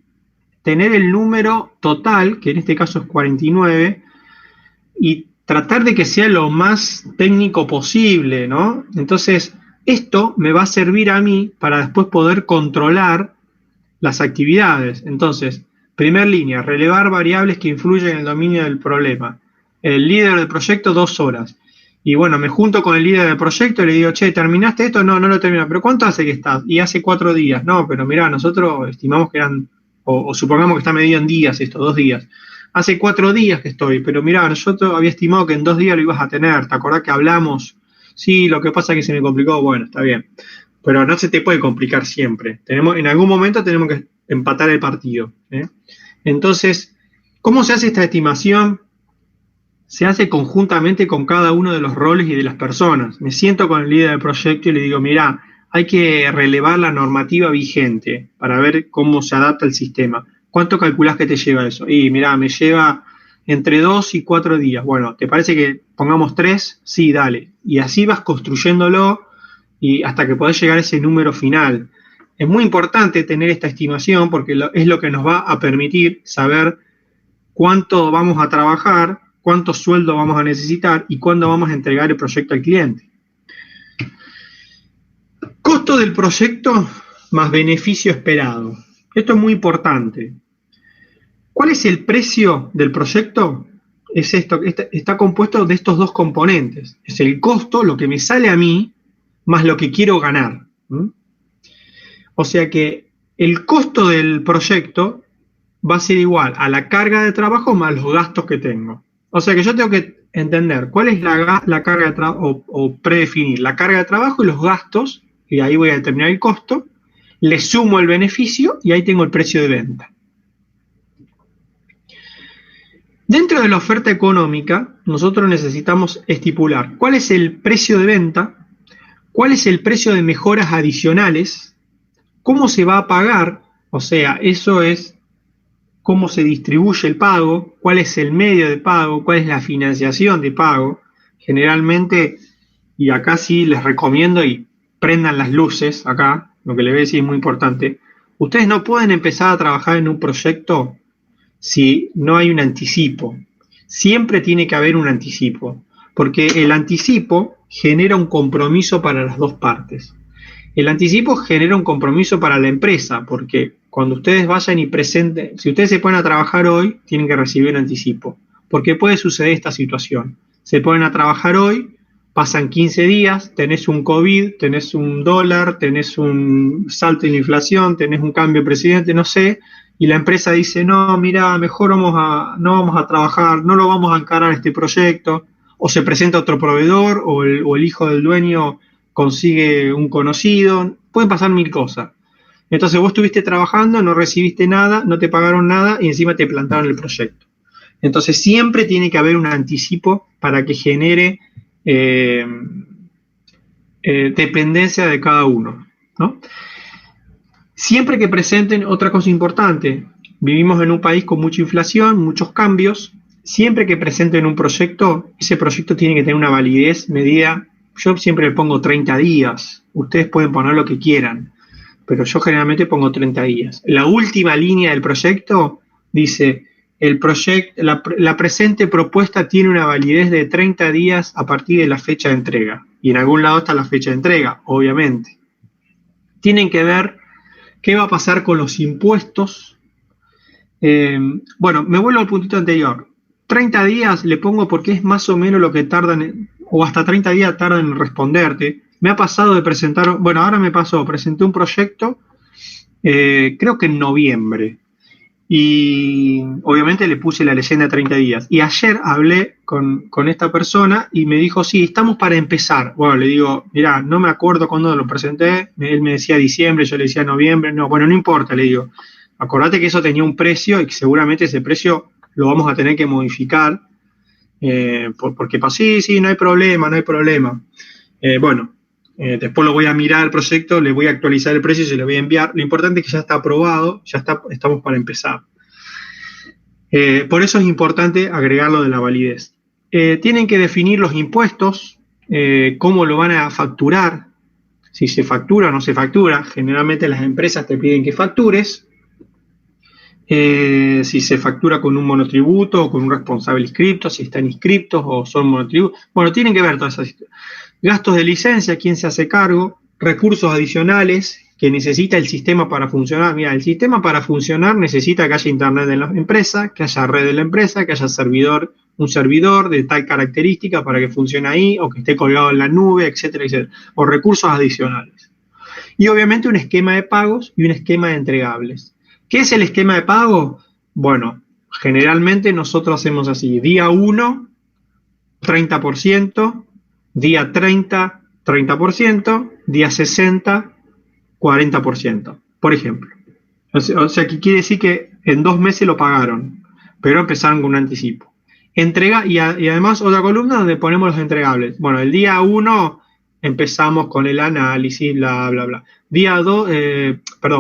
tener el número total, que en este caso es 49, y tratar de que sea lo más técnico posible, ¿no? Entonces, esto me va a servir a mí para después poder controlar las actividades. Entonces, primer línea, relevar variables que influyen en el dominio del problema. El líder del proyecto, 2 horas. Y bueno, me junto con el líder del proyecto y le digo, che, ¿terminaste esto? No lo terminé. ¿Pero cuánto hace que estás? Y hace 4 días. No, pero mirá, nosotros estimamos que eran, o supongamos que está medido en días esto, 2 días. Hace 4 días que estoy, pero mirá, yo había estimado que en 2 días lo ibas a tener. ¿Te acordás que hablamos? Sí, lo que pasa es que se me complicó. Bueno, está bien. Pero no se te puede complicar siempre. En algún momento tenemos que empatar el partido, ¿eh? Entonces, ¿cómo se hace esta estimación? Se hace conjuntamente con cada uno de los roles y de las personas. Me siento con el líder del proyecto y le digo, mirá, hay que relevar la normativa vigente para ver cómo se adapta el sistema. ¿Cuánto calculás que te lleva eso? Y mirá, me lleva entre 2 y 4 días. Bueno, ¿te parece que pongamos 3? Sí, dale. Y así vas construyéndolo y hasta que podés llegar a ese número final. Es muy importante tener esta estimación porque es lo que nos va a permitir saber cuánto vamos a trabajar, cuánto sueldo vamos a necesitar y cuándo vamos a entregar el proyecto al cliente. Costo del proyecto más beneficio esperado. Esto es muy importante. ¿Cuál es el precio del proyecto? Es esto, está compuesto de estos dos componentes. Es el costo, lo que me sale a mí, más lo que quiero ganar. O sea que el costo del proyecto va a ser igual a la carga de trabajo más los gastos que tengo. O sea que yo tengo que entender cuál es la carga de trabajo o predefinir la carga de trabajo y los gastos, y ahí voy a determinar el costo, le sumo el beneficio y ahí tengo el precio de venta. Dentro de la oferta económica, nosotros necesitamos estipular cuál es el precio de venta, cuál es el precio de mejoras adicionales, cómo se va a pagar, o sea, eso es cómo se distribuye el pago, cuál es el medio de pago, cuál es la financiación de pago. Generalmente, y acá sí les recomiendo y prendan las luces, acá, lo que les voy a decir es muy importante, ustedes no pueden empezar a trabajar en un proyecto si no hay un anticipo. Siempre tiene que haber un anticipo, porque el anticipo genera un compromiso para las dos partes. El anticipo genera un compromiso para la empresa, porque cuando ustedes vayan y presenten, si ustedes se ponen a trabajar hoy, tienen que recibir un anticipo, porque puede suceder esta situación. Se ponen a trabajar hoy, pasan 15 días, tenés un COVID, tenés un dólar, tenés un salto en la inflación, tenés un cambio de presidente, no sé, y la empresa dice, no, mira, mejor no vamos a trabajar, no lo vamos a encarar este proyecto, o se presenta otro proveedor, o el hijo del dueño consigue un conocido, pueden pasar mil cosas. Entonces vos estuviste trabajando, no recibiste nada, no te pagaron nada y encima te plantaron el proyecto. Entonces siempre tiene que haber un anticipo para que genere dependencia de cada uno, ¿no? Siempre que presenten, otra cosa importante, vivimos en un país con mucha inflación, muchos cambios, siempre que presenten un proyecto, ese proyecto tiene que tener una validez medida, yo siempre le pongo 30 días, ustedes pueden poner lo que quieran, pero yo generalmente pongo 30 días. La última línea del proyecto dice, la presente propuesta tiene una validez de 30 días a partir de la fecha de entrega, y en algún lado está la fecha de entrega, obviamente. Tienen que ver qué va a pasar con los impuestos. Bueno, me vuelvo al puntito anterior. 30 días le pongo porque es más o menos lo que tardan, o hasta 30 días tardan en responderte. Me ha pasado de presentar, bueno, ahora me pasó, presenté un proyecto, creo que en noviembre, y obviamente le puse la leyenda 30 días. Y ayer hablé con esta persona y me dijo, sí, estamos para empezar. Bueno, le digo, mirá, no me acuerdo cuándo lo presenté, él me decía diciembre, yo le decía noviembre, no, bueno, no importa, le digo, acordate que eso tenía un precio y que seguramente ese precio lo vamos a tener que modificar, porque sí, no hay problema, no hay problema. Después lo voy a mirar el proyecto, le voy a actualizar el precio y se lo voy a enviar. Lo importante es que ya está aprobado, estamos para empezar. Por eso es importante agregarlo de la validez. Tienen que definir los impuestos, cómo lo van a facturar, si se factura o no se factura. Generalmente las empresas te piden que factures. Si se factura con un monotributo o con un responsable inscripto, si están inscriptos o son monotributos. Bueno, tienen que ver todas esas situaciones. Gastos de licencia, quién se hace cargo, recursos adicionales que necesita el sistema para funcionar. Mira, el sistema para funcionar necesita que haya internet en la empresa, que haya red de la empresa, que haya un servidor de tal característica para que funcione ahí, o que esté colgado en la nube, etcétera, etcétera. O recursos adicionales. Y obviamente un esquema de pagos y un esquema de entregables. ¿Qué es el esquema de pago? Bueno, generalmente nosotros hacemos así, día 1, 30%, día 30, 30%, día 60, 40%, por ejemplo. O sea, que quiere decir que en 2 meses lo pagaron, pero empezaron con un anticipo. Entrega, y además otra columna donde ponemos los entregables. Bueno, el día 1 empezamos con el análisis, bla, bla, bla.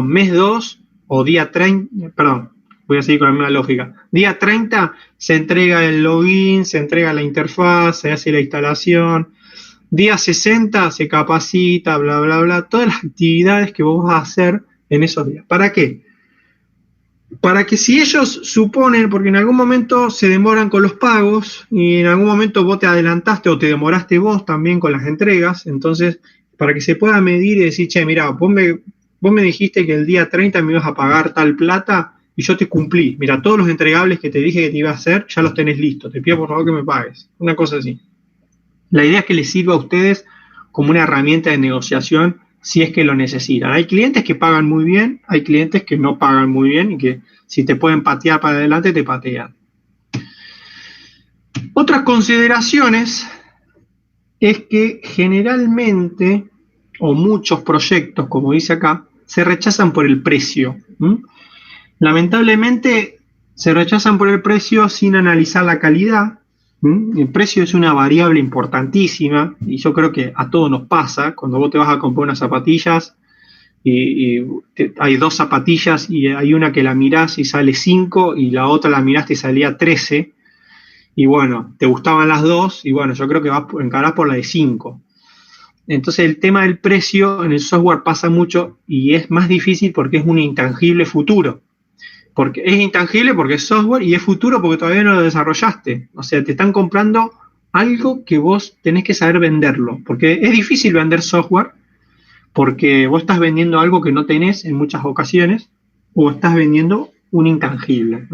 Mes 2 o día 30, voy a seguir con la misma lógica. Día 30 se entrega el login, se entrega la interfaz, se hace la instalación. Día 60 se capacita, bla, bla, bla. Todas las actividades que vos vas a hacer en esos días. ¿Para qué? Para que si ellos suponen, porque en algún momento se demoran con los pagos y en algún momento vos te adelantaste o te demoraste vos también con las entregas, entonces para que se pueda medir y decir, che, mirá, vos me dijiste que el día 30 me ibas a pagar tal plata y yo te cumplí. Mira, todos los entregables que te dije que te iba a hacer, ya los tenés listos. Te pido por favor que me pagues. Una cosa así. La idea es que les sirva a ustedes como una herramienta de negociación si es que lo necesitan. Hay clientes que pagan muy bien, hay clientes que no pagan muy bien y que si te pueden patear para adelante, te patean. Otras consideraciones es que generalmente, o muchos proyectos, como dice acá, se rechazan por el precio. Lamentablemente se rechazan por el precio sin analizar la calidad. El precio es una variable importantísima y yo creo que a todos nos pasa cuando vos te vas a comprar unas zapatillas y hay 2 zapatillas y hay una que la mirás y sale 5 y la otra la miraste y salía 13 y bueno, te gustaban las 2 y bueno, yo creo que vas a encarar por la de 5. Entonces el tema del precio en el software pasa mucho y es más difícil porque es un intangible futuro. Porque es intangible porque es software y es futuro porque todavía no lo desarrollaste. O sea, te están comprando algo que vos tenés que saber venderlo. Porque es difícil vender software porque vos estás vendiendo algo que no tenés en muchas ocasiones o estás vendiendo un intangible.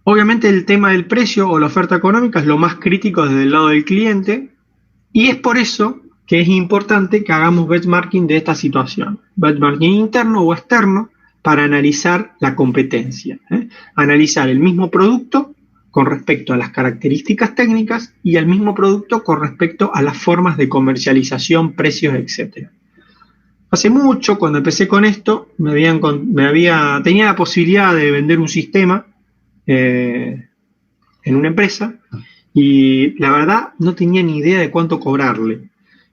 Obviamente el tema del precio o la oferta económica es lo más crítico desde el lado del cliente y es por eso que es importante que hagamos benchmarking de esta situación, benchmarking interno o externo para analizar la competencia, analizar el mismo producto con respecto a las características técnicas y al mismo producto con respecto a las formas de comercialización, precios, etc. Hace mucho, cuando empecé con esto, tenía la posibilidad de vender un sistema en una empresa y la verdad no tenía ni idea de cuánto cobrarle.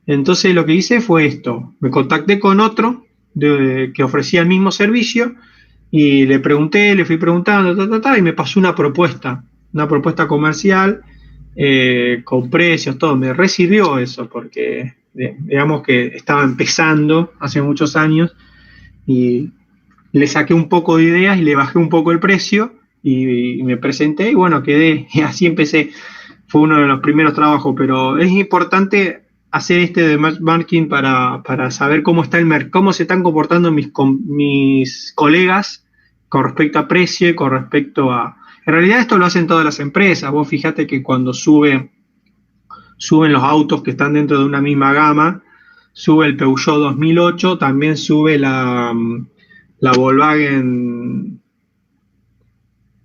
Entonces lo que hice fue esto, me contacté con otro que ofrecía el mismo servicio y le pregunté, le fui preguntando, y me pasó una propuesta comercial con precios, todo. Me recibió eso porque digamos que estaba empezando hace muchos años y le saqué un poco de ideas y le bajé un poco el precio y me presenté y bueno, quedé, y así empecé. Fue uno de los primeros trabajos, pero es importante hacer este de benchmarking para saber cómo se están comportando mis colegas con respecto a precio y con respecto a... En realidad esto lo hacen todas las empresas. Vos fíjate que cuando suben los autos que están dentro de una misma gama, sube el Peugeot 2008, también sube la Volkswagen,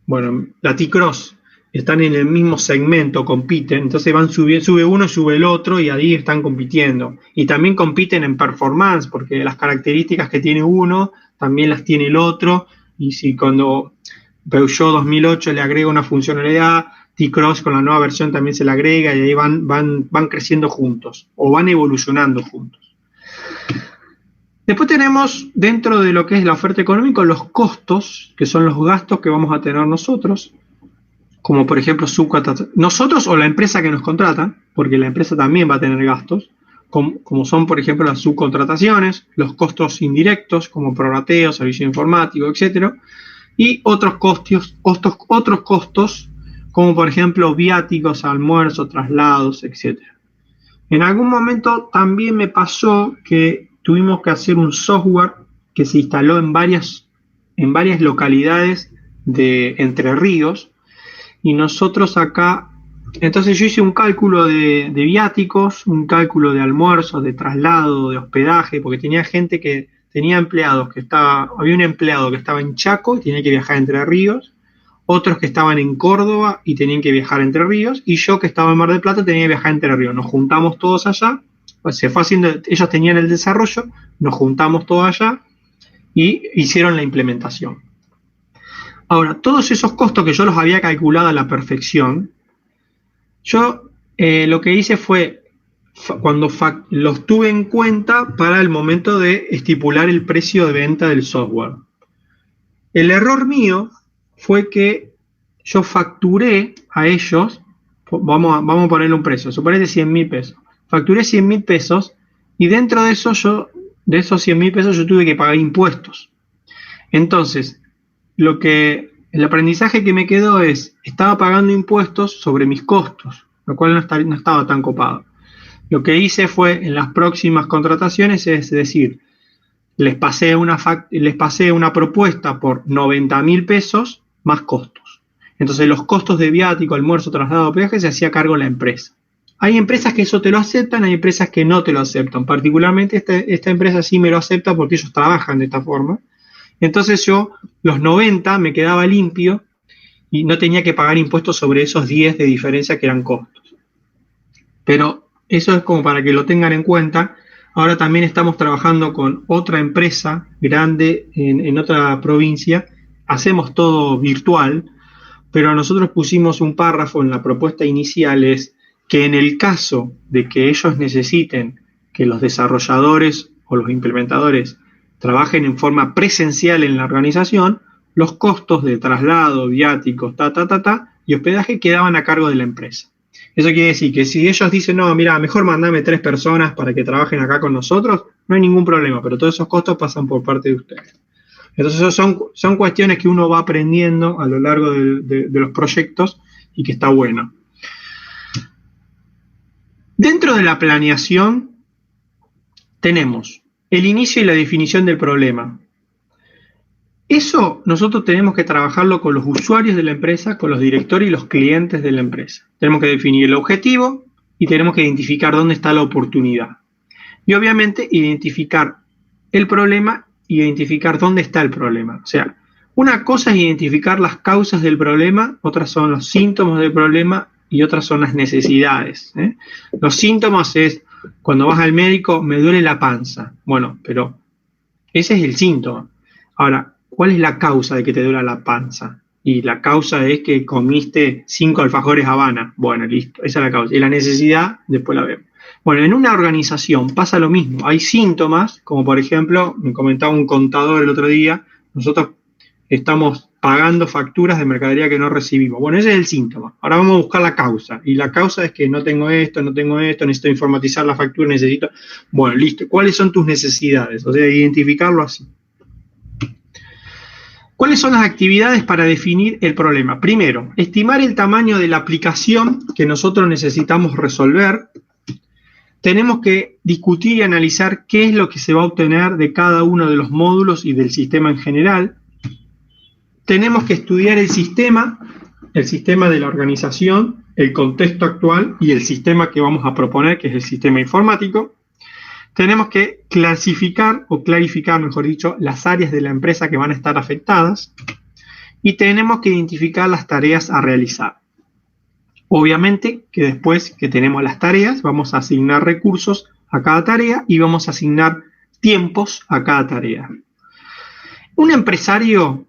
bueno, la T-Cross. Están en el mismo segmento, compiten, entonces sube uno y sube el otro y ahí están compitiendo. Y también compiten en performance, porque las características que tiene uno también las tiene el otro, y si cuando Peugeot 2008 le agrega una funcionalidad, T-Cross con la nueva versión también se le agrega y ahí van creciendo juntos, o van evolucionando juntos. Después tenemos, dentro de lo que es la oferta económica, los costos, que son los gastos que vamos a tener nosotros, como por ejemplo nosotros o la empresa que nos contrata, porque la empresa también va a tener gastos, como son por ejemplo las subcontrataciones, los costos indirectos como prorrateo, servicio informático, etcétera, y otros costos como por ejemplo viáticos, almuerzos, traslados, etcétera. En algún momento también me pasó que tuvimos que hacer un software que se instaló en varias localidades de Entre Ríos. Y nosotros acá, entonces yo hice un cálculo de viáticos, un cálculo de almuerzos, de traslado, de hospedaje, porque tenía gente que tenía empleados había un empleado que estaba en Chaco y tenía que viajar a Entre Ríos, otros que estaban en Córdoba y tenían que viajar a Entre Ríos, y yo que estaba en Mar del Plata tenía que viajar a Entre Ríos. Nos juntamos todos allá, pues se fue haciendo, ellos tenían el desarrollo, nos juntamos todos allá y hicieron la implementación. Ahora, todos esos costos que yo los había calculado a la perfección, yo lo que hice fue, cuando los tuve en cuenta para el momento de estipular el precio de venta del software. El error mío fue que yo facturé a ellos, vamos a ponerle un precio, suponete 100.000 pesos. Facturé 100.000 pesos y dentro de eso de esos 100.000 pesos yo tuve que pagar impuestos. Entonces, el aprendizaje que me quedó estaba pagando impuestos sobre mis costos, lo cual no estaba tan copado. Lo que hice fue, en las próximas contrataciones, es decir, les pasé una propuesta por 90.000 pesos más costos. Entonces los costos de viático, almuerzo, traslado, peaje se hacía cargo la empresa. Hay empresas que eso te lo aceptan, hay empresas que no te lo aceptan. Particularmente esta empresa sí me lo acepta porque ellos trabajan de esta forma. Entonces yo, los 90 me quedaba limpio y no tenía que pagar impuestos sobre esos 10 de diferencia que eran costos. Pero eso es como para que lo tengan en cuenta. Ahora también estamos trabajando con otra empresa grande en otra provincia. Hacemos todo virtual, pero nosotros pusimos un párrafo en la propuesta inicial, es que en el caso de que ellos necesiten que los desarrolladores o los implementadores trabajen en forma presencial en la organización, los costos de traslado, viáticos, y hospedaje quedaban a cargo de la empresa. Eso quiere decir que si ellos dicen, no, mira, mejor mandame 3 personas para que trabajen acá con nosotros, no hay ningún problema, pero todos esos costos pasan por parte de ustedes. Entonces son cuestiones que uno va aprendiendo a lo largo de los proyectos y que está bueno. Dentro de la planeación tenemos el inicio y la definición del problema. Eso nosotros tenemos que trabajarlo con los usuarios de la empresa, con los directores y los clientes de la empresa. Tenemos que definir el objetivo y tenemos que identificar dónde está la oportunidad. Y obviamente identificar el problema y identificar dónde está el problema. O sea, Una cosa es identificar las causas del problema, otras son los síntomas del problema y otras son las necesidades. Los síntomas es cuando vas al médico, me duele la panza. Bueno, pero ese es el síntoma. Ahora, ¿cuál es la causa de que te duela la panza? Y la causa es que comiste 5 alfajores Habana. Bueno, listo, esa es la causa. Y la necesidad, después la vemos. Bueno, en una organización pasa lo mismo. Hay síntomas, como por ejemplo, me comentaba un contador el otro día, nosotros estamos pagando facturas de mercadería que no recibimos. Bueno, ese es el síntoma. Ahora vamos a buscar la causa. Y la causa es que no tengo esto, necesito informatizar la factura, necesito... Bueno, listo. ¿Cuáles son tus necesidades? O sea, identificarlo así. ¿Cuáles son las actividades para definir el problema? Primero, estimar el tamaño de la aplicación que nosotros necesitamos resolver. Tenemos que discutir y analizar qué es lo que se va a obtener de cada uno de los módulos y del sistema en general. Tenemos que estudiar el sistema de la organización, el contexto actual y el sistema que vamos a proponer, que es el sistema informático. Tenemos que clarificar, mejor dicho, las áreas de la empresa que van a estar afectadas y tenemos que identificar las tareas a realizar. Obviamente que después que tenemos las tareas, vamos a asignar recursos a cada tarea y vamos a asignar tiempos a cada tarea. Un empresario,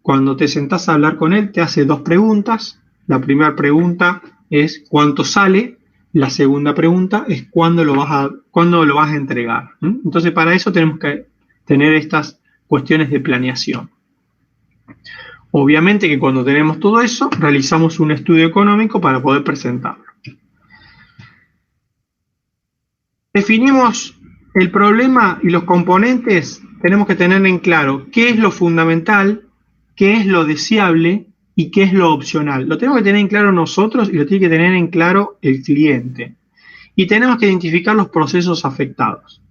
cuando te sentás a hablar con él, te hace 2 preguntas. La primera pregunta es ¿cuánto sale? La segunda pregunta es ¿cuándo lo vas a entregar? Entonces, para eso tenemos que tener estas cuestiones de planeación. Obviamente que cuando tenemos todo eso, realizamos un estudio económico para poder presentarlo. Definimos el problema y los componentes, tenemos que tener en claro qué es lo fundamental, qué es lo deseable y qué es lo opcional. Lo tenemos que tener en claro nosotros y lo tiene que tener en claro el cliente. Y tenemos que identificar los procesos afectados.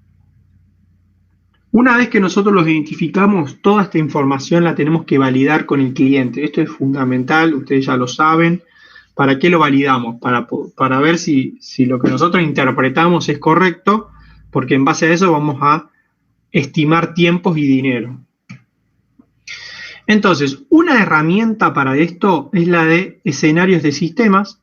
Una vez que nosotros los identificamos, toda esta información la tenemos que validar con el cliente. Esto es fundamental, ustedes ya lo saben. ¿Para qué lo validamos? Para ver si lo que nosotros interpretamos es correcto, porque en base a eso vamos a estimar tiempos y dinero. Entonces, una herramienta para esto es la de escenarios de sistemas.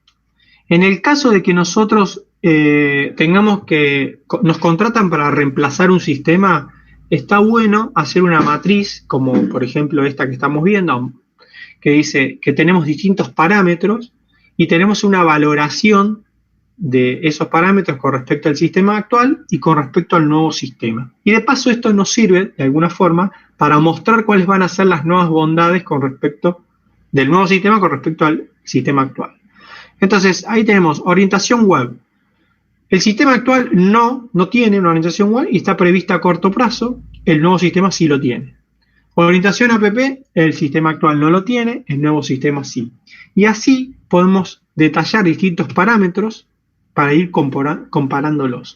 En el caso de que nosotros nos contratan para reemplazar un sistema, está bueno hacer una matriz, como por ejemplo esta que estamos viendo, que dice que tenemos distintos parámetros y tenemos una valoración de esos parámetros con respecto al sistema actual y con respecto al nuevo sistema. Y de paso esto nos sirve, de alguna forma, para mostrar cuáles van a ser las nuevas bondades con respecto del nuevo sistema con respecto al sistema actual. Entonces, ahí tenemos orientación web. El sistema actual no tiene una orientación web y está prevista a corto plazo. El nuevo sistema sí lo tiene. Orientación app, el sistema actual no lo tiene, el nuevo sistema sí. Y así podemos detallar distintos parámetros para ir comparándolos.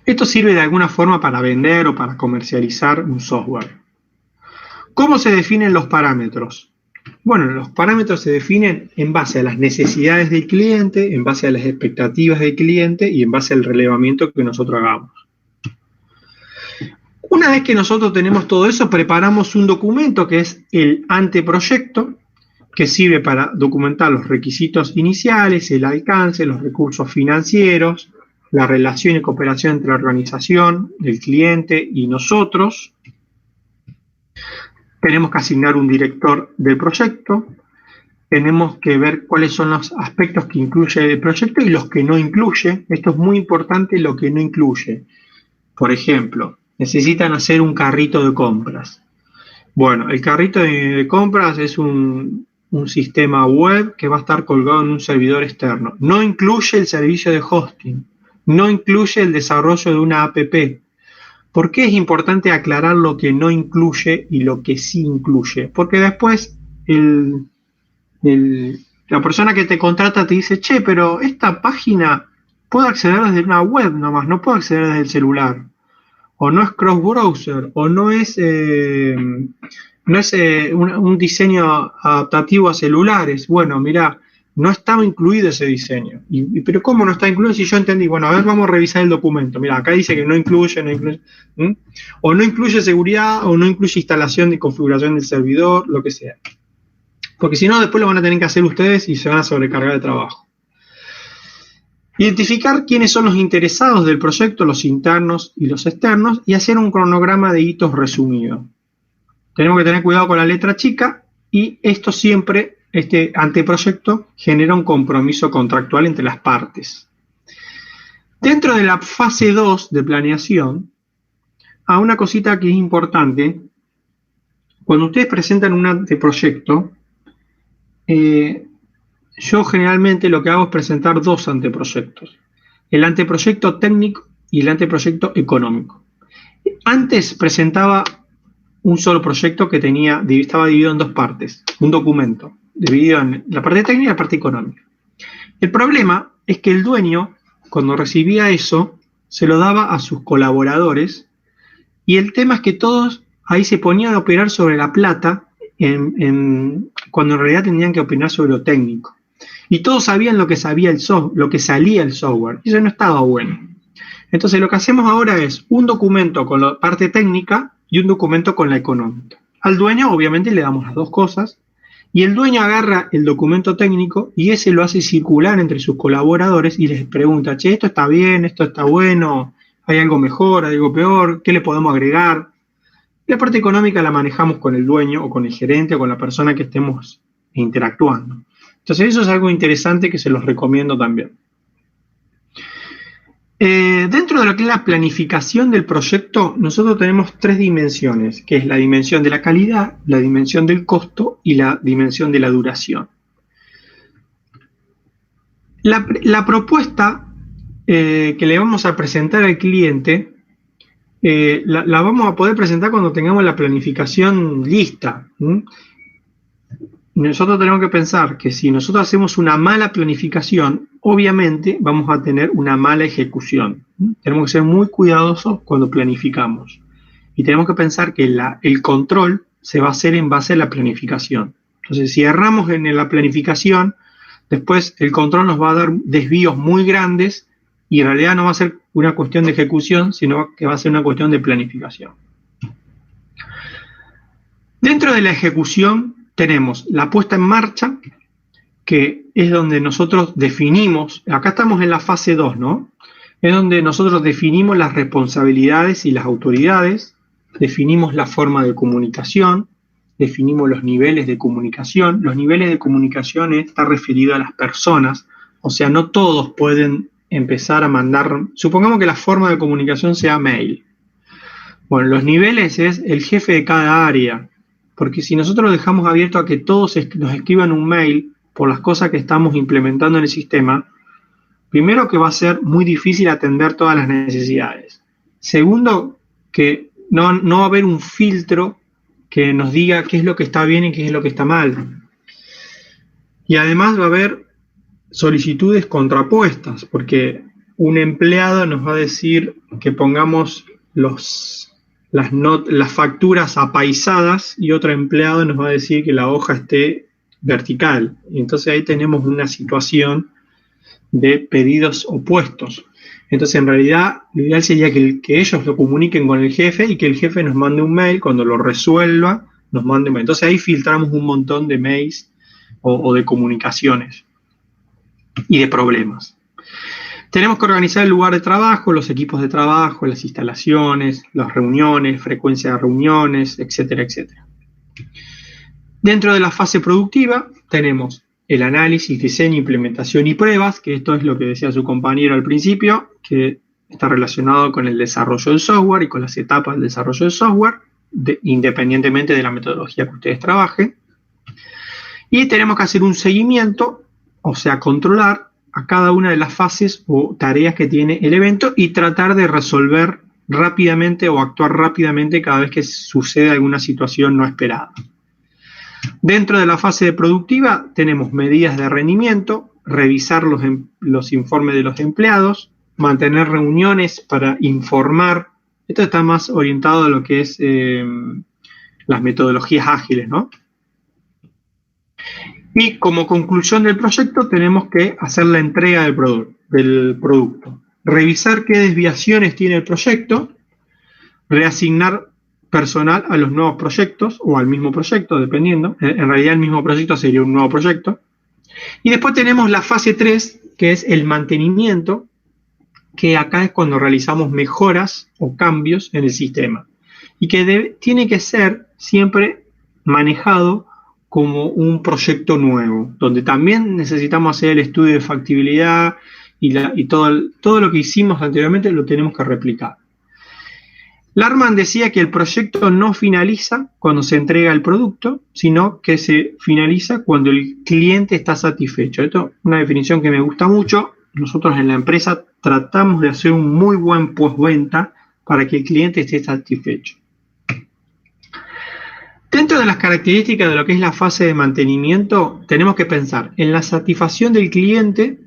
Esto sirve de alguna forma para vender o para comercializar un software. ¿Cómo se definen los parámetros? Bueno, los parámetros se definen en base a las necesidades del cliente, en base a las expectativas del cliente y en base al relevamiento que nosotros hagamos. Una vez que nosotros tenemos todo eso, preparamos un documento que es el anteproyecto, que sirve para documentar los requisitos iniciales, el alcance, los recursos financieros, la relación y cooperación entre la organización, el cliente y nosotros. Tenemos que asignar un director del proyecto, tenemos que ver cuáles son los aspectos que incluye el proyecto y los que no incluye. Esto es muy importante, lo que no incluye. Por ejemplo, necesitan hacer un carrito de compras. Bueno, el carrito de compras es un sistema web que va a estar colgado en un servidor externo. No incluye el servicio de hosting, no incluye el desarrollo de una app. ¿Por qué es importante aclarar lo que no incluye y lo que sí incluye? Porque después la persona que te contrata te dice, che, pero esta página puedo acceder desde una web nomás, no puedo acceder desde el celular. O no es cross-browser, o no es un diseño adaptativo a celulares. Bueno, mira, no estaba incluido ese diseño. Pero ¿cómo no está incluido si yo entendí? Bueno, a ver, vamos a revisar el documento. Mira, acá dice que no incluye, ¿m? O no incluye seguridad, o no incluye instalación y configuración del servidor, lo que sea. Porque si no, después lo van a tener que hacer ustedes y se van a sobrecargar de trabajo. Identificar quiénes son los interesados del proyecto, los internos y los externos, y hacer un cronograma de hitos resumido. Tenemos que tener cuidado con la letra chica, y esto siempre, este anteproyecto, genera un compromiso contractual entre las partes. Dentro de la fase 2 de planeación, hay una cosita que es importante. Cuando ustedes presentan un anteproyecto, yo generalmente lo que hago es presentar dos anteproyectos. El anteproyecto técnico y el anteproyecto económico. Antes presentaba un solo proyecto que estaba dividido en dos partes, un documento, dividido en la parte técnica y la parte económica. El problema es que el dueño, cuando recibía eso, se lo daba a sus colaboradores, y el tema es que todos ahí se ponían a operar sobre la plata, cuando en realidad tenían que opinar sobre lo técnico. Y todos sabían lo que salía el software, y eso no estaba bueno. Entonces lo que hacemos ahora es un documento con la parte técnica y un documento con la económica. Al dueño obviamente le damos las dos cosas, y el dueño agarra el documento técnico y ese lo hace circular entre sus colaboradores y les pregunta, che, esto está bien, esto está bueno, hay algo mejor, hay algo peor, ¿qué le podemos agregar? La parte económica la manejamos con el dueño o con el gerente o con la persona que estemos interactuando. Entonces eso es algo interesante que se los recomiendo también. Dentro de lo que es la planificación del proyecto, nosotros tenemos tres dimensiones, que es la dimensión de la calidad, la dimensión del costo y la dimensión de la duración. La propuesta que le vamos a presentar al cliente, la vamos a poder presentar cuando tengamos la planificación lista. Nosotros tenemos que pensar que si nosotros hacemos una mala planificación, obviamente vamos a tener una mala ejecución. Tenemos que ser muy cuidadosos cuando planificamos. Y tenemos que pensar que el control se va a hacer en base a la planificación. Entonces, si erramos en la planificación, después el control nos va a dar desvíos muy grandes y en realidad no va a ser una cuestión de ejecución, sino que va a ser una cuestión de planificación. Dentro de la ejecución tenemos la puesta en marcha, que es donde nosotros definimos, acá estamos en la fase 2, ¿no? Es donde nosotros definimos las responsabilidades y las autoridades, definimos la forma de comunicación, definimos los niveles de comunicación. Los niveles de comunicación está referido a las personas, o sea, no todos pueden empezar a mandar, supongamos que la forma de comunicación sea mail. Bueno, los niveles es el jefe de cada área, porque si nosotros dejamos abierto a que todos nos escriban un mail por las cosas que estamos implementando en el sistema, primero que va a ser muy difícil atender todas las necesidades. Segundo, que no va a haber un filtro que nos diga qué es lo que está bien y qué es lo que está mal. Y además va a haber solicitudes contrapuestas, porque un empleado nos va a decir que pongamos las facturas apaisadas y otro empleado nos va a decir que la hoja esté vertical. Y entonces ahí tenemos una situación de pedidos opuestos. Entonces en realidad lo ideal sería que ellos lo comuniquen con el jefe y que el jefe nos mande un mail, cuando lo resuelva nos mande un mail. Entonces ahí filtramos un montón de mails o de comunicaciones y de problemas. Tenemos que organizar el lugar de trabajo, los equipos de trabajo, las instalaciones, las reuniones, frecuencia de reuniones, etcétera, etcétera. Dentro de la fase productiva tenemos el análisis, diseño, implementación y pruebas, que esto es lo que decía su compañero al principio, que está relacionado con el desarrollo del software y con las etapas del desarrollo del software, independientemente de la metodología que ustedes trabajen. Y tenemos que hacer un seguimiento, o sea, controlar a cada una de las fases o tareas que tiene el evento y tratar de resolver rápidamente o actuar rápidamente cada vez que sucede alguna situación no esperada. Dentro de la fase productiva tenemos medidas de rendimiento, revisar los informes de los empleados, mantener reuniones para informar. Esto está más orientado a lo que es las metodologías ágiles, ¿no? Y como conclusión del proyecto tenemos que hacer la entrega del producto, revisar qué desviaciones tiene el proyecto, reasignar personal a los nuevos proyectos o al mismo proyecto, dependiendo. En realidad el mismo proyecto sería un nuevo proyecto. Y después tenemos la fase 3, que es el mantenimiento, que acá es cuando realizamos mejoras o cambios en el sistema. Y que tiene que ser siempre manejado como un proyecto nuevo, donde también necesitamos hacer el estudio de factibilidad y todo lo que hicimos anteriormente lo tenemos que replicar. Larman decía que el proyecto no finaliza cuando se entrega el producto, sino que se finaliza cuando el cliente está satisfecho. Esto es una definición que me gusta mucho. Nosotros en la empresa tratamos de hacer un muy buen postventa para que el cliente esté satisfecho. Dentro de las características de lo que es la fase de mantenimiento, tenemos que pensar en la satisfacción del cliente.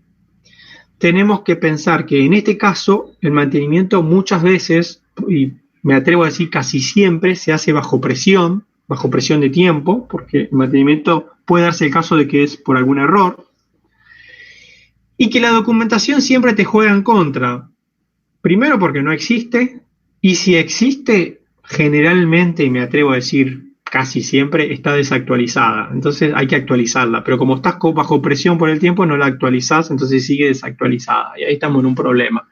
Tenemos que pensar que en este caso el mantenimiento muchas veces, y me atrevo a decir casi siempre, se hace bajo presión de tiempo, porque el mantenimiento puede darse el caso de que es por algún error, y que la documentación siempre te juega en contra. Primero porque no existe, y si existe, generalmente, y me atrevo a decir casi siempre, está desactualizada. Entonces hay que actualizarla, pero como estás bajo presión por el tiempo, no la actualizás, entonces sigue desactualizada, y ahí estamos en un problema.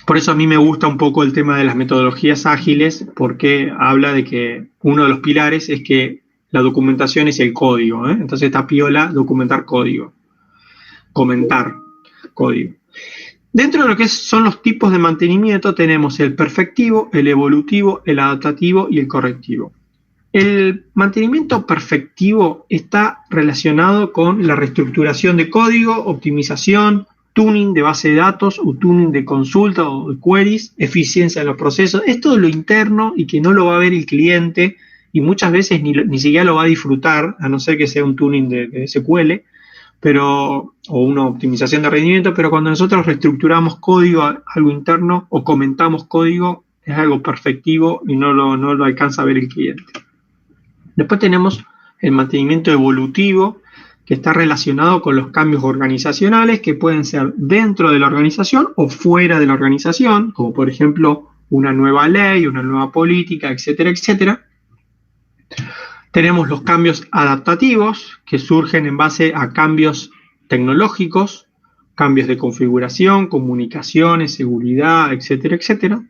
Por eso a mí me gusta un poco el tema de las metodologías ágiles, porque habla de que uno de los pilares es que la documentación es el código, ¿eh? Entonces está piola documentar código, comentar código. Dentro de lo que son los tipos de mantenimiento tenemos el perfectivo, el evolutivo, el adaptativo y el correctivo. El mantenimiento perfectivo está relacionado con la reestructuración de código, optimización, tuning de base de datos o tuning de consulta o de queries, eficiencia de los procesos. Es todo lo interno y que no lo va a ver el cliente y muchas veces ni siquiera lo va a disfrutar, a no ser que sea un tuning de SQL, o una optimización de rendimiento, pero cuando nosotros reestructuramos código, algo interno, o comentamos código, es algo perfectivo y no lo alcanza a ver el cliente. Después tenemos el mantenimiento evolutivo, que está relacionado con los cambios organizacionales que pueden ser dentro de la organización o fuera de la organización, como por ejemplo una nueva ley, una nueva política, etcétera, etcétera. Tenemos los cambios adaptativos que surgen en base a cambios tecnológicos, cambios de configuración, comunicaciones, seguridad, etcétera, etcétera.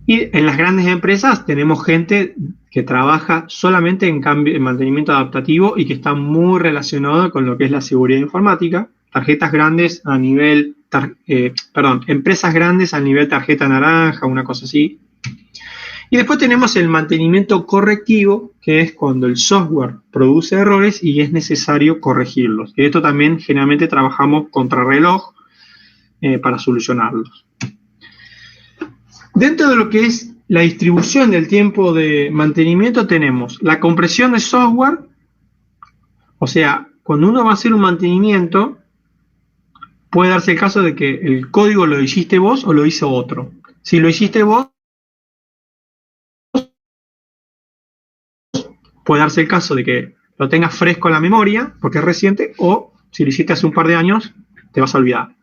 Y en las grandes empresas tenemos gente que trabaja solamente en mantenimiento adaptativo y que está muy relacionado con lo que es la seguridad informática. Tarjetas grandes a nivel, empresas grandes a nivel tarjeta naranja, una cosa así. Y después tenemos el mantenimiento correctivo, que es cuando el software produce errores y es necesario corregirlos. Y esto también generalmente trabajamos contrarreloj para solucionarlos. Dentro de lo que es la distribución del tiempo de mantenimiento tenemos la compresión de software, o sea, cuando uno va a hacer un mantenimiento, puede darse el caso de que el código lo hiciste vos o lo hizo otro. Si lo hiciste vos, puede darse el caso de que lo tengas fresco en la memoria, porque es reciente, o si lo hiciste hace un par de años, te vas a olvidar.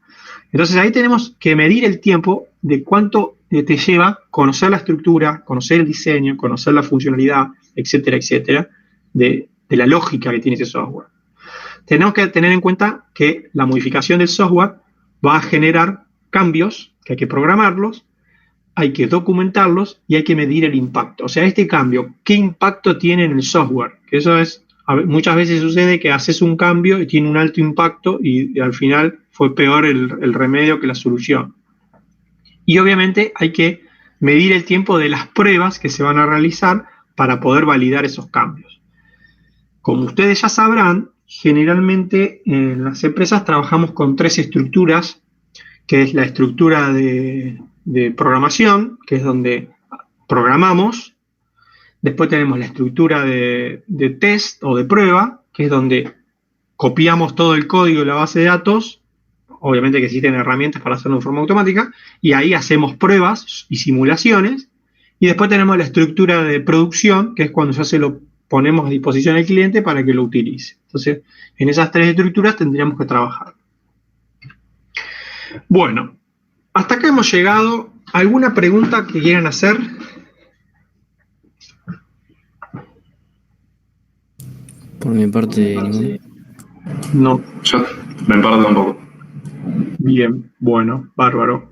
Entonces ahí tenemos que medir el tiempo de cuánto te lleva conocer la estructura, conocer el diseño, conocer la funcionalidad, etcétera, etcétera, de la lógica que tiene ese software. Tenemos que tener en cuenta que la modificación del software va a generar cambios, que hay que programarlos, hay que documentarlos y hay que medir el impacto. O sea, este cambio, ¿qué impacto tiene en el software? Que eso es, muchas veces sucede que haces un cambio y tiene un alto impacto y al final fue peor el remedio que la solución. Y obviamente hay que medir el tiempo de las pruebas que se van a realizar para poder validar esos cambios. Como ustedes ya sabrán, generalmente en las empresas trabajamos con 3 estructuras, que es la estructura de programación, que es donde programamos. Después tenemos la estructura de test o de prueba, que es donde copiamos todo el código de la base de datos. Obviamente que existen herramientas para hacerlo de forma automática, y ahí hacemos pruebas y simulaciones. Y después tenemos la estructura de producción, que es cuando ya se lo ponemos a disposición del cliente para que lo utilice. Entonces, en esas 3 estructuras tendríamos que trabajar. Bueno, hasta acá hemos llegado. ¿Alguna pregunta que quieran hacer? Por mi parte, ninguna. No. Yo me parto un poco. Bien, bueno, bárbaro.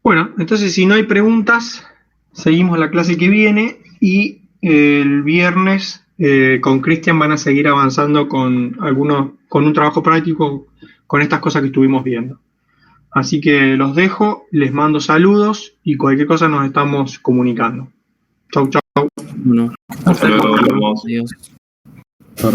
Bueno, entonces si no hay preguntas, seguimos la clase que viene y el viernes con Cristian van a seguir avanzando con un trabajo práctico con estas cosas que estuvimos viendo. Así que los dejo, les mando saludos y cualquier cosa nos estamos comunicando. Chau, chau. Bueno, Hasta luego, nos vemos. adiós. Chau.